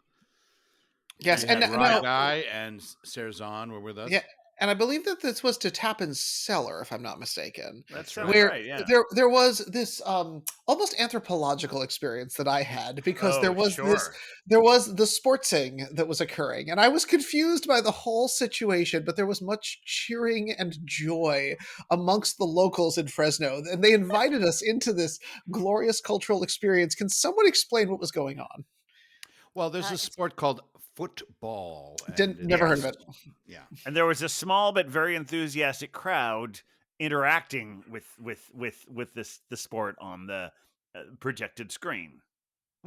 Speaker 4: Yes,
Speaker 3: we
Speaker 4: and
Speaker 3: had
Speaker 4: now,
Speaker 3: Rod Guy and Serzan were with us.
Speaker 4: yeah, and I believe that this was to Tappan's cellar, if I'm not mistaken.
Speaker 1: That
Speaker 3: right.
Speaker 1: sounds
Speaker 4: Where
Speaker 1: right. Yeah.
Speaker 4: there was this almost anthropological experience that I had because there was the sportsing that was occurring, and I was confused by the whole situation, but there was much cheering and joy amongst the locals in Fresno, and they invited us into this glorious cultural experience. Can someone explain what was going on?
Speaker 3: Well, there's a
Speaker 5: It's-
Speaker 3: sport called football.
Speaker 4: Never heard of it.
Speaker 3: Yeah.
Speaker 1: And there was a small but very enthusiastic crowd interacting with the sport on the projected screen.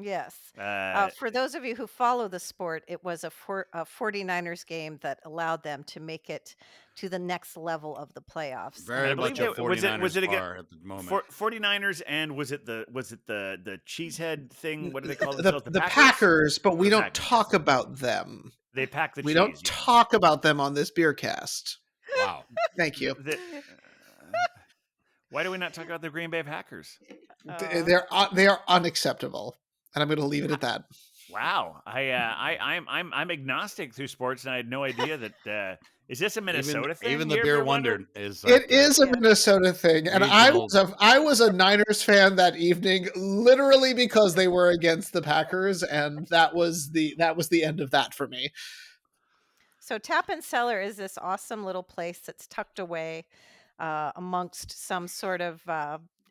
Speaker 5: Yes.
Speaker 1: Uh,
Speaker 5: For those of you who follow the sport, it was a 49ers game that allowed them to make it to the next level of the playoffs.
Speaker 1: and I
Speaker 3: Very
Speaker 1: believe
Speaker 3: much a
Speaker 1: that was it
Speaker 3: 49ers
Speaker 1: again
Speaker 3: bar at the moment.
Speaker 1: 49ers, and was it the cheesehead thing? What do they call
Speaker 4: The,
Speaker 1: themselves?
Speaker 4: the Packers, but we
Speaker 1: The
Speaker 4: don't
Speaker 1: Packers,
Speaker 4: talk
Speaker 1: yes.
Speaker 4: about them.
Speaker 1: They pack the
Speaker 4: We
Speaker 1: cheese.
Speaker 4: don't talk about them on this beer cast.
Speaker 3: Wow.
Speaker 4: Thank you.
Speaker 1: Why do we not talk about the Green Bay Packers?
Speaker 4: They are unacceptable, and I'm going to leave it at that.
Speaker 1: Wow, I'm agnostic through sports, and I had no idea that. Is this a Minnesota thing?
Speaker 3: Even the
Speaker 1: here,
Speaker 3: Beer
Speaker 1: Wonder?
Speaker 3: Wonder is.
Speaker 4: It
Speaker 3: Like
Speaker 4: is a
Speaker 5: Yeah.
Speaker 4: Minnesota thing, and
Speaker 3: Regional-
Speaker 4: I was a Niners fan that evening, literally because they were against the Packers, and that was the end of that for me.
Speaker 5: So Tap and Cellar is this awesome little place that's tucked away amongst some sort of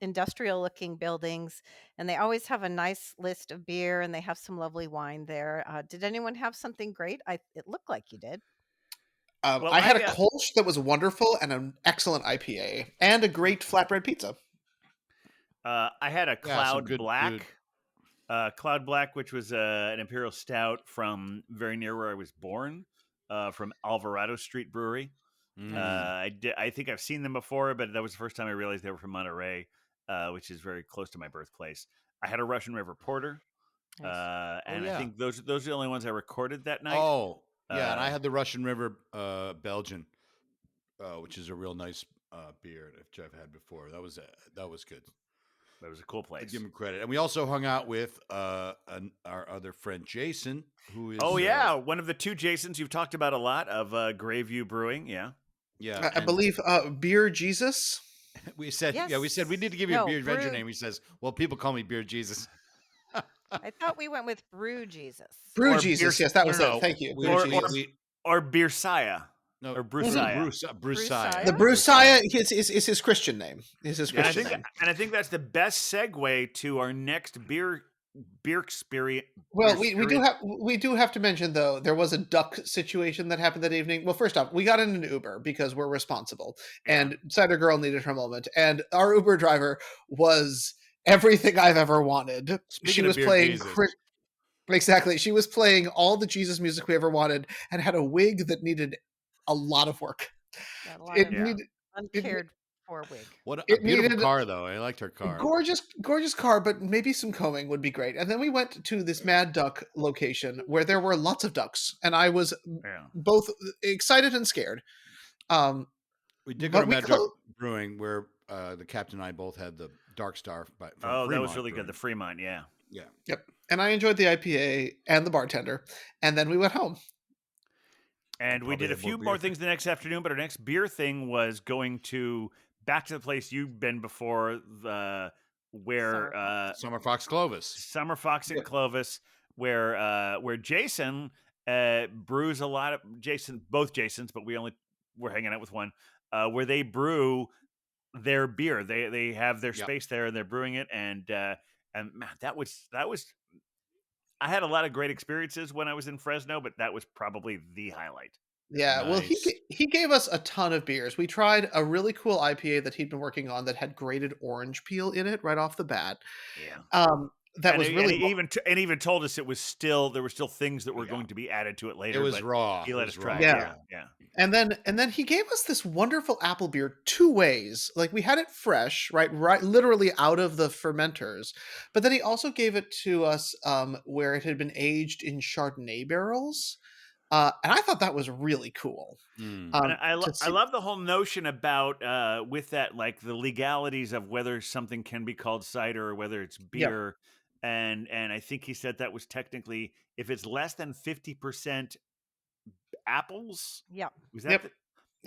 Speaker 5: industrial looking buildings, and they always have a nice list of beer, and they have some lovely wine there. Did anyone have something great? It looked like you did.
Speaker 1: Well,
Speaker 4: I had a
Speaker 1: I,
Speaker 4: Kolsch that was wonderful and an excellent IPA and a great flatbread pizza.
Speaker 1: I had a Cloud
Speaker 3: good
Speaker 1: Black.
Speaker 3: food.
Speaker 1: Cloud Black, which was an imperial stout from very near where I was born, from Alvarado Street Brewery. I think I've seen them before, but that was the first time I realized they were from Monterey, which is very close to my birthplace. I had a Russian River Porter,
Speaker 5: Nice.
Speaker 1: and
Speaker 3: yeah.
Speaker 1: I think those are the only ones I recorded that night.
Speaker 3: Oh, yeah, and I
Speaker 1: Uh,
Speaker 3: had the Russian River Belgian, which is a real nice beer that I've had before. That was good.
Speaker 1: That was a cool
Speaker 3: I
Speaker 1: place.
Speaker 3: give him credit, and we also hung out with our other friend Jason, who is.
Speaker 1: Oh yeah, one of the two Jasons you've talked about a lot of Grayview Brewing. Yeah,
Speaker 3: yeah.
Speaker 4: I
Speaker 3: and
Speaker 4: believe Beer Jesus.
Speaker 3: we said,
Speaker 5: Yes.
Speaker 3: we said we need to give you
Speaker 5: No,
Speaker 3: a beer adventure
Speaker 5: Brew-
Speaker 3: name. He says, "Well, people call me Beer Jesus."
Speaker 5: I thought we went with Brew Jesus.
Speaker 4: Brew
Speaker 1: Or
Speaker 4: Jesus.
Speaker 1: beer-
Speaker 4: Yes, that
Speaker 3: No,
Speaker 4: was
Speaker 3: no,
Speaker 4: it. Thank you.
Speaker 3: We,
Speaker 1: Or-
Speaker 3: we,
Speaker 1: or-
Speaker 3: we-
Speaker 1: or Beersaya.
Speaker 3: no,
Speaker 1: or Brusaya.
Speaker 3: Brusaya.
Speaker 4: The Brusaya is his Christian name. Is his
Speaker 1: And I
Speaker 4: Christian
Speaker 1: think
Speaker 4: name.
Speaker 1: and I think that's the best segue to our next beer experience.
Speaker 4: Well, we do have to mention though there was a duck situation that happened that evening. Well, first off, we got in an Uber because we're responsible, and Cider Girl needed her moment, and our Uber driver was everything I've ever wanted.
Speaker 3: Speaking
Speaker 4: She
Speaker 3: of
Speaker 4: was
Speaker 3: Beer
Speaker 4: playing
Speaker 3: Jesus.
Speaker 4: exactly. She was playing all the Jesus music we ever wanted, and had a wig that needed a lot of work.
Speaker 5: Got a lot
Speaker 4: It
Speaker 5: of
Speaker 4: needed
Speaker 5: uncared for wig.
Speaker 3: What a
Speaker 4: it
Speaker 3: beautiful
Speaker 4: needed-
Speaker 3: car, though. I liked her car.
Speaker 4: gorgeous car, but maybe some combing would be great. And then we went to this Mad Duck location where there were lots of ducks, and I was both excited and scared.
Speaker 3: We did
Speaker 4: but
Speaker 3: go to
Speaker 4: we
Speaker 3: Mad
Speaker 4: clo-
Speaker 3: Duck Brewing, where the captain and I both had the Dark Star. From
Speaker 1: Oh, that was
Speaker 3: Fremont
Speaker 1: really good.
Speaker 3: Brewing.
Speaker 1: The Fremont, yeah.
Speaker 3: Yeah.
Speaker 4: Yep. And I enjoyed the IPA and the bartender, and then we went home.
Speaker 1: And we
Speaker 3: Probably
Speaker 1: did a
Speaker 3: had
Speaker 1: few
Speaker 3: more
Speaker 1: more
Speaker 3: beer.
Speaker 1: things the next afternoon, but our next beer thing was going to back to the place you've been before, where
Speaker 3: Summer Fox Clovis.
Speaker 1: Summer Fox and Clovis, where Jason brews a lot of both Jasons, but we're hanging out with one, where they brew their beer. They have their space there and they're brewing it, and man, that was. I had a lot of great experiences when I was in Fresno, but that was probably the highlight.
Speaker 4: Yeah, well,
Speaker 3: Nice.
Speaker 4: he gave us a ton of beers. We tried a really cool IPA that he'd been working on that had grated orange peel in it right off the bat.
Speaker 1: Yeah.
Speaker 4: That was really
Speaker 1: and he even told us there were still things that were going to be added to it later.
Speaker 3: It was
Speaker 1: but
Speaker 3: raw.
Speaker 1: He
Speaker 3: It
Speaker 1: let
Speaker 3: was
Speaker 1: us try.
Speaker 3: raw.
Speaker 1: it.
Speaker 4: Yeah.
Speaker 1: Yeah.
Speaker 4: And then he gave us this wonderful apple beer two ways. Like we had it fresh, right literally out of the fermenters. But then he also gave it to us where it had been aged in Chardonnay barrels. And I thought that was really cool.
Speaker 3: Mm.
Speaker 1: And I
Speaker 4: to see-
Speaker 1: love the whole notion about with that, like the legalities of whether something can be called cider or whether it's beer. And I think he said that was technically if it's less than 50% apples.
Speaker 5: Yep.
Speaker 1: Was that?
Speaker 4: Yep.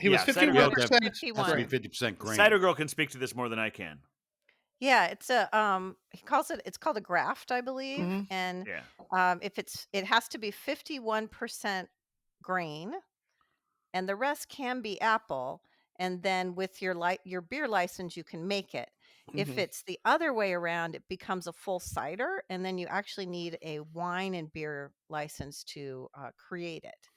Speaker 4: He was
Speaker 1: Cider Girl,
Speaker 4: 51%.
Speaker 3: Has to be
Speaker 5: 51.
Speaker 3: 50% grain.
Speaker 1: Cider Girl can speak to this more than I can.
Speaker 5: Yeah, it's it's called a graft, I believe.
Speaker 4: Mhm.
Speaker 5: And
Speaker 1: Yeah.
Speaker 5: it has to be 51% grain, and the rest can be apple. And then with your beer license, you can make it. If
Speaker 4: Mhm.
Speaker 5: it's the other way around, it becomes a full cider, and then you actually need a wine and beer license to create it.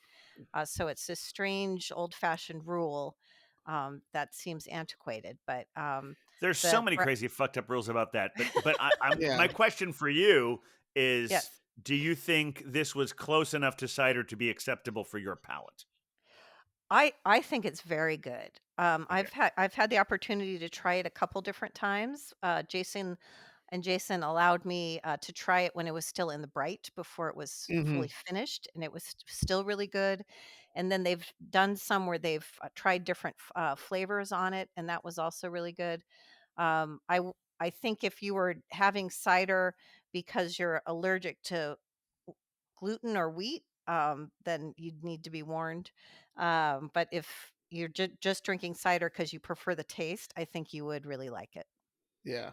Speaker 5: So it's this strange old-fashioned rule that seems antiquated, but
Speaker 1: There's
Speaker 5: the
Speaker 1: so many
Speaker 5: gra-
Speaker 1: crazy fucked up rules about that. But
Speaker 4: Yeah.
Speaker 1: my question for you is,
Speaker 5: Yes.
Speaker 1: do you think this was close enough to cider to be acceptable for your palate?
Speaker 5: I think it's very good.
Speaker 1: Okay.
Speaker 5: I've had the opportunity to try it a couple different times. Jason allowed me to try it when it was still in the bright before it was
Speaker 4: Hmm.
Speaker 5: fully finished, and it was still really good. And then they've done some where they've tried different flavors on it, and that was also really good. I think if you were having cider because you're allergic to gluten or wheat, then you'd need to be warned. But if you're just drinking cider because you prefer the taste, I think you would really like it.
Speaker 4: Yeah.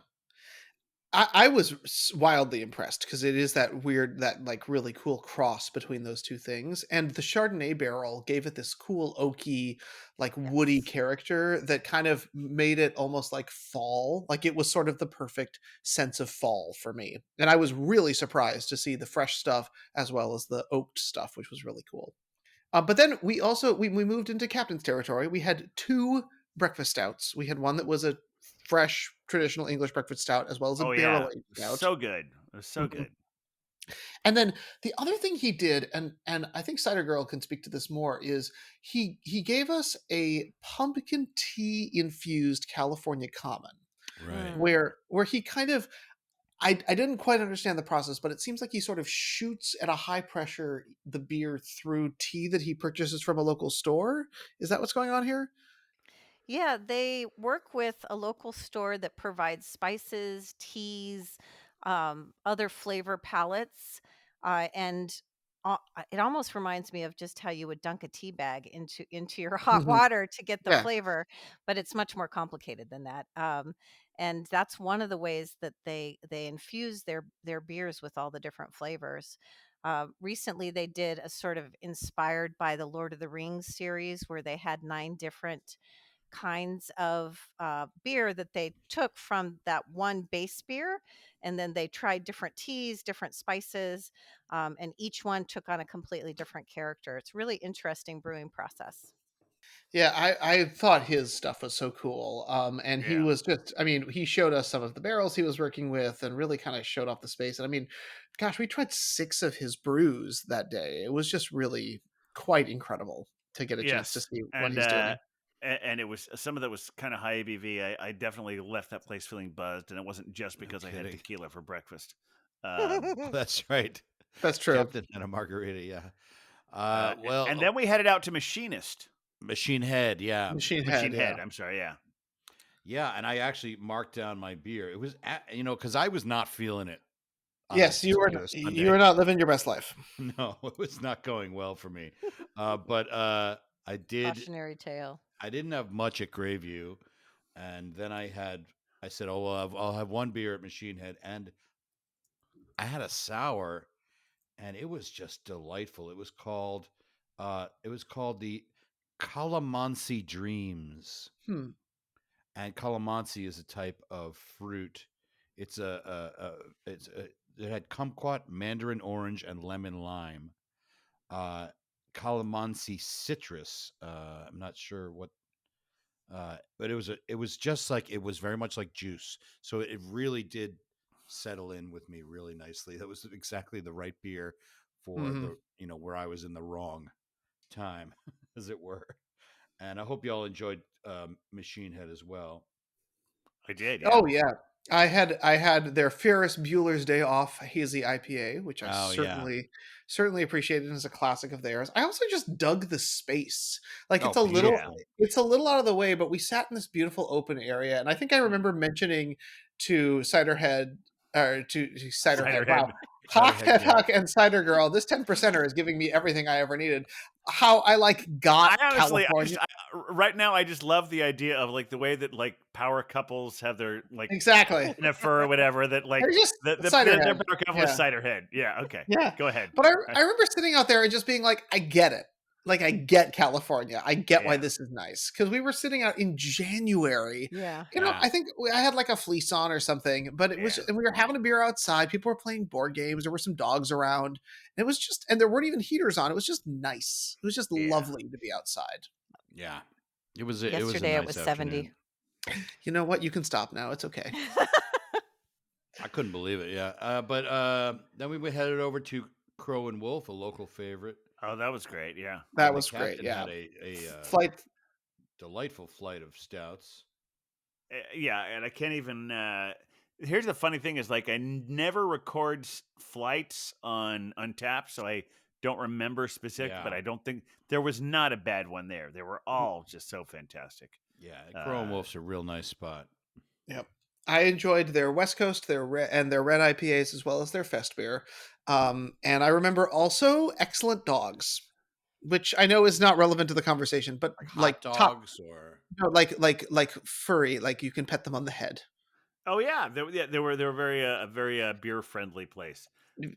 Speaker 4: I was wildly impressed because it is that weird, that like really cool cross between those two things. And the Chardonnay barrel gave it this cool, oaky, like woody
Speaker 5: Yes.
Speaker 4: character that kind of made it almost like fall. Like it was sort of the perfect sense of fall for me. And I was really surprised to see the fresh stuff as well as the oaked stuff, which was really cool. But then we also we moved into captain's territory. We had two breakfast stouts. We had one that was a fresh traditional English breakfast stout, as well as a
Speaker 1: Oh
Speaker 4: barrel
Speaker 1: yeah,
Speaker 4: aged stout.
Speaker 1: so good. It was so
Speaker 4: Mhm.
Speaker 1: good.
Speaker 4: And then the other thing he did, and I think Cider Girl can speak to this more, is he gave us a pumpkin tea infused California Common,
Speaker 3: Right.
Speaker 5: Mm.
Speaker 4: where he kind of I didn't quite understand the process, but it seems like he sort of shoots at a high pressure the beer through tea that he purchases from a local store. Is that what's going on here?
Speaker 5: Yeah, they work with a local store that provides spices, teas, other flavor palettes, and it almost reminds me of just how you would dunk a tea bag into your hot
Speaker 4: Hmm.
Speaker 5: water to get the
Speaker 4: Yeah.
Speaker 5: flavor, but it's much more complicated than that. And that's one of the ways that they infuse their beers with all the different flavors. Recently, they did a sort of inspired by the Lord of the Rings series where they had 9 different kinds of beer that they took from that one base beer, and then they tried different teas, different spices, and each one took on a completely different character. It's really interesting brewing process.
Speaker 4: Yeah, I thought his stuff was so cool. And he
Speaker 1: Yeah.
Speaker 4: was just, I mean, he showed us some of the barrels he was working with and really kind of showed off the space. And I mean, gosh, we tried 6 of his brews that day. It was just really quite incredible to get a chance to
Speaker 1: Yes,
Speaker 4: see what
Speaker 1: and
Speaker 4: he's doing.
Speaker 1: and it was some of that was kind of high ABV. I definitely left that place feeling buzzed, and it wasn't just
Speaker 3: No
Speaker 1: because I had
Speaker 3: kidding.
Speaker 1: tequila for breakfast.
Speaker 3: Oh, that's right.
Speaker 4: That's true.
Speaker 3: Captain and a margarita. Yeah.
Speaker 1: And
Speaker 3: Well,
Speaker 1: then we headed out to Machinist,
Speaker 3: Machine Head. Yeah.
Speaker 4: Machine
Speaker 1: Machine
Speaker 4: Head, yeah.
Speaker 1: Head. I'm sorry, yeah.
Speaker 3: Yeah. And I actually marked down my beer. It was, because I was not feeling it on this
Speaker 4: Yes,
Speaker 3: particular
Speaker 4: you
Speaker 3: Sunday.
Speaker 4: are not living your best life.
Speaker 3: No, it was not going well for me. But I did.
Speaker 5: Cautionary tale.
Speaker 3: I didn't have much at Grayview, and then I said, "Oh, well, I'll have one beer at Machine Head," and I had a sour, and it was just delightful. It was called the Calamansi Dreams,
Speaker 4: Hmm.
Speaker 3: and calamansi is a type of fruit. It's it had kumquat, mandarin orange, and lemon lime. Uh, Calamansi citrus. I'm not sure what, but it was just like, it was very much like juice. So it really did settle in with me really nicely. That was exactly the right beer for
Speaker 4: Hmm.
Speaker 3: the where I was in the wrong time, as it were. And I hope you all enjoyed Machine Head as well.
Speaker 1: I did, yeah.
Speaker 4: Oh yeah. I had their Ferris Bueller's Day Off Hazy IPA, which I
Speaker 3: Oh yeah.
Speaker 4: certainly appreciated as a classic of theirs. I also just dug the space. Like
Speaker 3: Oh,
Speaker 1: Yeah.
Speaker 3: beautiful.
Speaker 4: it's a little out of the way, but we sat in this beautiful open area, and I think I remember mentioning to Ciderhead or to Ciderhead, wow,
Speaker 1: Ciderhead.
Speaker 3: Ciderhead Kid.
Speaker 4: Hawk and Cider Girl. This 10%er is giving me everything I ever needed. How I like got
Speaker 1: I honestly,
Speaker 4: California.
Speaker 1: right now, I just love the idea of like the way that like power couples have their like
Speaker 4: Exactly.
Speaker 1: Jennifer or whatever that like
Speaker 4: They're just
Speaker 1: their
Speaker 4: Ciderhead.
Speaker 1: power couple is
Speaker 4: Yeah.
Speaker 1: Ciderhead. Yeah, okay,
Speaker 4: Yeah.
Speaker 1: go ahead.
Speaker 4: But I remember sitting out there and just being like, I get it. Like, I get California. I get why
Speaker 1: Yeah,
Speaker 4: this is nice. Because we were sitting out in January.
Speaker 5: Yeah.
Speaker 3: Yeah.
Speaker 4: I think I had like a fleece on or something, but
Speaker 1: yeah,
Speaker 4: and we were having a beer outside. People were playing board games. There were some dogs around. And it was just, and there weren't even heaters on. It was just nice. It was just
Speaker 1: yeah.
Speaker 4: lovely to be outside.
Speaker 3: Yeah. It was a
Speaker 5: Yesterday it
Speaker 3: nice
Speaker 5: was 70.
Speaker 3: afternoon.
Speaker 4: You know what? You can stop now. It's okay.
Speaker 3: I couldn't believe it. Yeah, but then we headed over to Crow and Wolf, a local favorite,
Speaker 1: Oh, that was great. Yeah.
Speaker 4: That
Speaker 3: and the
Speaker 4: was great.
Speaker 3: captain
Speaker 4: Yeah,
Speaker 3: had a
Speaker 4: flight.
Speaker 3: delightful flight of stouts.
Speaker 1: Yeah, and I can't even. Here's the funny thing: is like I never record flights on Untapped, so I don't remember specific. But
Speaker 3: Yeah,
Speaker 1: I don't think there was not a bad one there. They were all just so fantastic.
Speaker 3: yeah. Crow and
Speaker 1: Uh,
Speaker 3: Wolf's a real nice spot.
Speaker 4: Yep. I enjoyed their West Coast, and their red IPAs as well as their Fest beer. And I remember also excellent dogs, which I know is not relevant to the conversation, but
Speaker 3: Like
Speaker 4: like
Speaker 3: hot
Speaker 4: top,
Speaker 3: dogs, or
Speaker 4: no, like furry, like you can pet them on the head.
Speaker 1: oh yeah, they were very a very beer friendly place.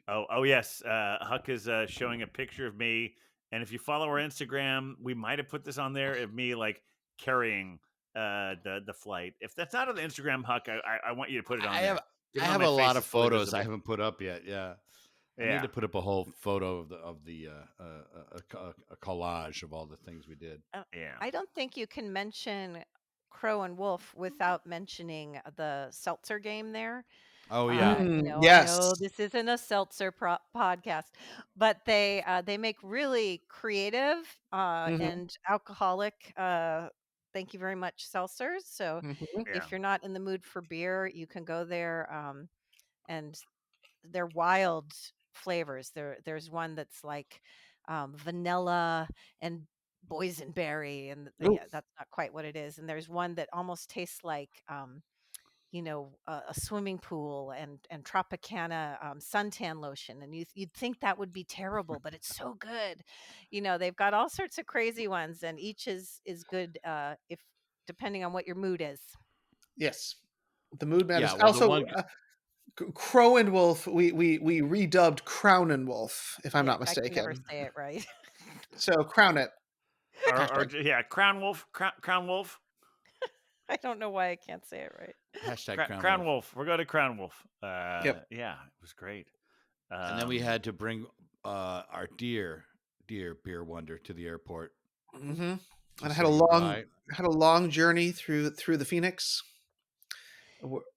Speaker 1: Oh yes. Huck is showing a picture of me, and if you follow our Instagram, we might have put this on there of me like carrying the flight. If that's not on the Instagram, Huck, I want you to put it on
Speaker 3: I have
Speaker 1: there.
Speaker 3: I
Speaker 1: Even though
Speaker 3: have
Speaker 1: my
Speaker 3: a
Speaker 1: face
Speaker 3: lot
Speaker 1: is
Speaker 3: of
Speaker 1: fully
Speaker 3: photos I
Speaker 1: visible.
Speaker 3: haven't put up yet. Yeah, I need
Speaker 1: Yeah.
Speaker 3: to put up a whole photo of a collage of all the things we did.
Speaker 5: Uh,
Speaker 1: Yeah.
Speaker 5: I don't think you can mention Crow and Wolf without mentioning the seltzer game there.
Speaker 3: Oh yeah,
Speaker 5: I
Speaker 4: Yes.
Speaker 5: know this isn't a seltzer podcast, but they make really creative
Speaker 4: Hmm.
Speaker 5: and alcoholic. Thank you very much, seltzers. So
Speaker 4: Hmm.
Speaker 1: Yeah.
Speaker 5: if you're not in the mood for beer, you can go there, and they're wild flavors. There's one that's like vanilla and boysenberry, and
Speaker 4: Ooh,
Speaker 5: yeah, that's not quite what it is. And there's one that almost tastes like a swimming pool and Tropicana suntan lotion, and you'd think that would be terrible, but it's so good. They've got all sorts of crazy ones, and each is good if depending on what your mood is.
Speaker 4: yes. The mood
Speaker 3: yeah.
Speaker 4: matters.
Speaker 3: Well, the
Speaker 4: Also,
Speaker 3: one,
Speaker 4: Crow and Wolf, we redubbed Crown and Wolf, if I'm
Speaker 5: Yeah,
Speaker 4: not
Speaker 5: I can never
Speaker 4: mistaken.
Speaker 5: say it right.
Speaker 4: So crown it.
Speaker 1: Or
Speaker 4: Hashtag.
Speaker 1: yeah, Crown Wolf, Crown Wolf,
Speaker 5: I don't know why I can't say it right.
Speaker 3: hashtag Crown
Speaker 1: Crown
Speaker 3: Wolf.
Speaker 1: Wolf. We're going to Crown Wolf.
Speaker 4: Yep.
Speaker 1: Yeah, it was great.
Speaker 3: And then we had to bring our dear beer wonder to the airport
Speaker 4: Hmm.
Speaker 3: to
Speaker 4: And I
Speaker 3: say goodbye.
Speaker 4: had a long journey through the Phoenix,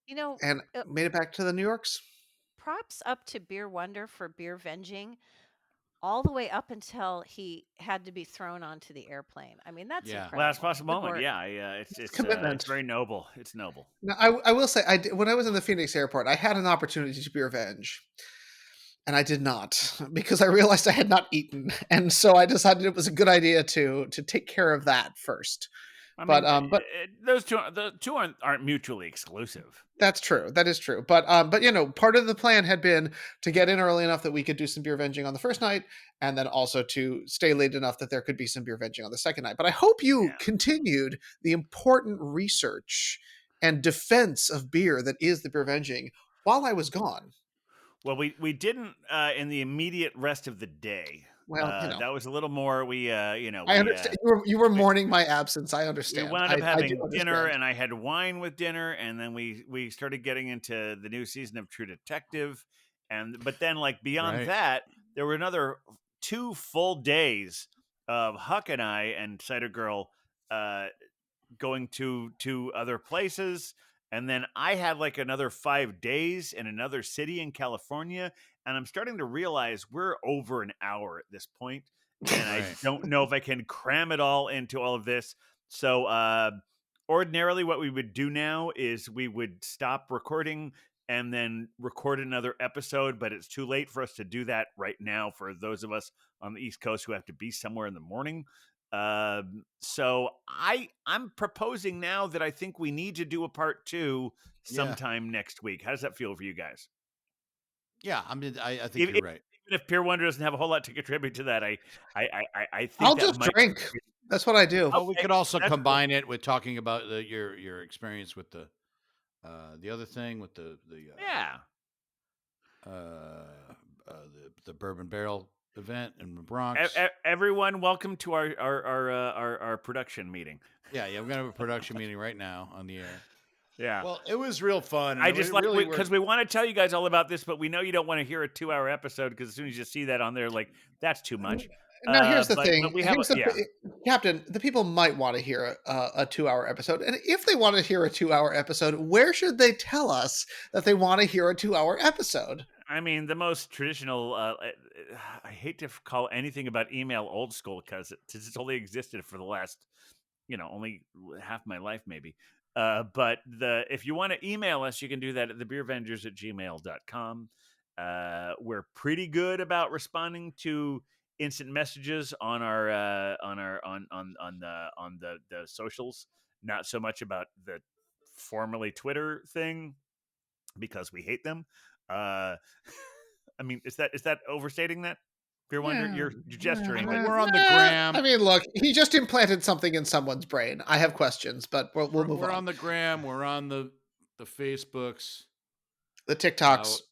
Speaker 5: You know,
Speaker 4: and
Speaker 5: uh,
Speaker 4: made it back to the New Yorks.
Speaker 5: props up to Beer Wonder for beer venging all the way up until he had to be thrown onto the airplane. I mean, that's
Speaker 3: Yeah,
Speaker 1: last
Speaker 5: incredible.
Speaker 1: possible
Speaker 5: Good
Speaker 1: moment.
Speaker 5: work.
Speaker 1: Yeah, it's
Speaker 4: Commitment.
Speaker 1: very noble. It's noble.
Speaker 4: Now, I will say, when I was in the Phoenix airport, I had an opportunity to be revenge, and I did not because I realized I had not eaten, and so I decided it was a good idea to take care of that first.
Speaker 1: I
Speaker 4: But
Speaker 1: mean,
Speaker 4: but
Speaker 1: the two aren't mutually exclusive.
Speaker 4: that's true. That is true. But part of the plan had been to get in early enough that we could do some beer venging on the first night, and then also to stay late enough that there could be some beer venging on the second night. But I hope you
Speaker 1: Yeah.
Speaker 4: continued the important research and defense of beer that is the beer venging while I was gone.
Speaker 1: Well, we didn't in the immediate rest of the day.
Speaker 4: Well,
Speaker 1: That was a little more. We
Speaker 4: I understand you were
Speaker 1: we
Speaker 4: mourning my absence. I
Speaker 1: we
Speaker 4: understand.
Speaker 1: wound up
Speaker 4: I do
Speaker 1: having dinner,
Speaker 4: understand.
Speaker 1: and I had wine with dinner, and then we started getting into the new season of True Detective, but then like beyond
Speaker 3: right.
Speaker 1: that, there were another 2 full days of Huck and I and Cider Girl uh, going to other places, and then I had like another 5 days in another city in California, and I'm starting to realize we're over an hour at this point, and I
Speaker 3: Right.
Speaker 1: don't know if I can cram it all into all of this. So ordinarily what we would do now is we would stop recording and then record another episode, but it's too late for us to do that right now for those of us on the East Coast who have to be somewhere in the morning. So I'm proposing now that I think we need to do a part 2
Speaker 3: Yeah.
Speaker 1: sometime next week. How does that feel for you guys?
Speaker 3: Yeah. I mean, I think
Speaker 1: Even,
Speaker 3: you're right.
Speaker 1: even if Peer Wonder doesn't have a whole lot to contribute to that, I think
Speaker 4: I'll
Speaker 1: that
Speaker 4: just
Speaker 1: might.
Speaker 4: drink. That's what I do.
Speaker 3: Well, we
Speaker 1: Okay,
Speaker 3: could also
Speaker 1: that's cool.
Speaker 3: combine it with talking about your experience with the other thing with
Speaker 1: Yeah.
Speaker 3: uh, the Bourbon Barrel event in the Bronx.
Speaker 1: Everyone, welcome to our production meeting.
Speaker 3: Yeah, we're gonna have a production meeting right now on the air.
Speaker 1: Yeah.
Speaker 3: Well, it was real fun.
Speaker 1: I
Speaker 3: And
Speaker 1: just
Speaker 3: it
Speaker 1: like
Speaker 3: really
Speaker 1: because we want to tell you guys all about this, but we know you don't want to hear a 2-hour episode because as soon as you see that on there, like that's too much.
Speaker 4: Now here's the
Speaker 1: But
Speaker 4: thing.
Speaker 1: we have
Speaker 4: Captain. The people might want to hear a 2 hour episode, and if they want to hear a 2 hour episode, where should they tell us that they want to hear a 2 hour episode?
Speaker 1: I mean, the most traditional. I hate to call anything about email old school because it's only existed for the last, only half my life maybe. But if you want to email us, you can do that at thebeervengers@gmail.com. We're pretty good about responding to instant messages on our the socials. Not so much about the formerly Twitter thing because we hate them. Uh, I mean, is that overstating that? Beer Wonder, you're gesturing.
Speaker 3: We're on the gram.
Speaker 4: I mean, look, he just implanted something in someone's brain. I have questions, but we'll move on.
Speaker 3: We're on the gram. We're on the Facebooks,
Speaker 4: The TikToks.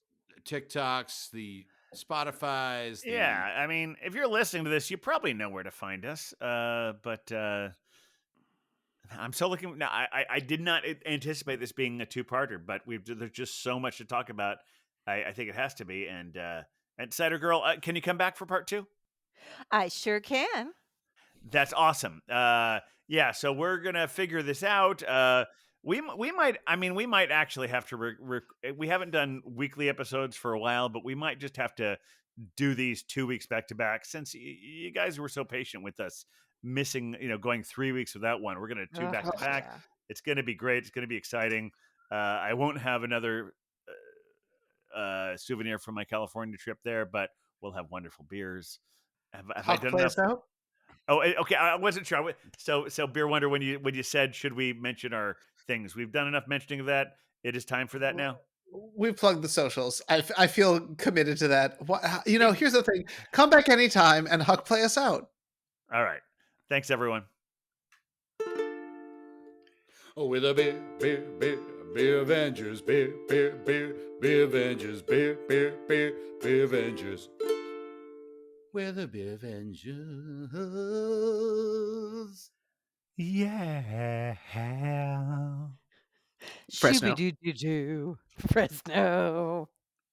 Speaker 3: TikToks, the Spotify's.
Speaker 1: Yeah, I mean, if you're listening to this, you probably know where to find us. But I'm so looking. No, I did not anticipate this being a two-parter, but there's just so much to talk about. I think it has to be. And Cider Girl, can you come back for part 2?
Speaker 5: I sure can.
Speaker 1: That's awesome. Yeah, so we're gonna figure this out. We might. I mean, we might actually have to. We haven't done weekly episodes for a while, but we might just have to do these 2 weeks back to back since you guys were so patient with us missing. Going 3 weeks without one. We're gonna do back to back.
Speaker 5: Yeah.
Speaker 1: It's gonna be great. It's gonna be exciting. I won't have another souvenir from my California trip there, but we'll have wonderful beers. Have I done enough?
Speaker 4: Out?
Speaker 1: Oh, okay. I wasn't sure. So Beer Wonder, when you said should we mention our things, we've done enough mentioning of that. It is time for that now.
Speaker 4: We've plugged the socials. I feel committed to that. Here's the thing. Come back anytime and Huck play us out.
Speaker 1: All right. Thanks, everyone.
Speaker 2: Oh, with a beer Avengers, beer Avengers, beer Avengers.
Speaker 3: We're the Beervengers.
Speaker 1: Yeah.
Speaker 4: Fresno.
Speaker 5: Shooby-doo-doo-doo. Fresno.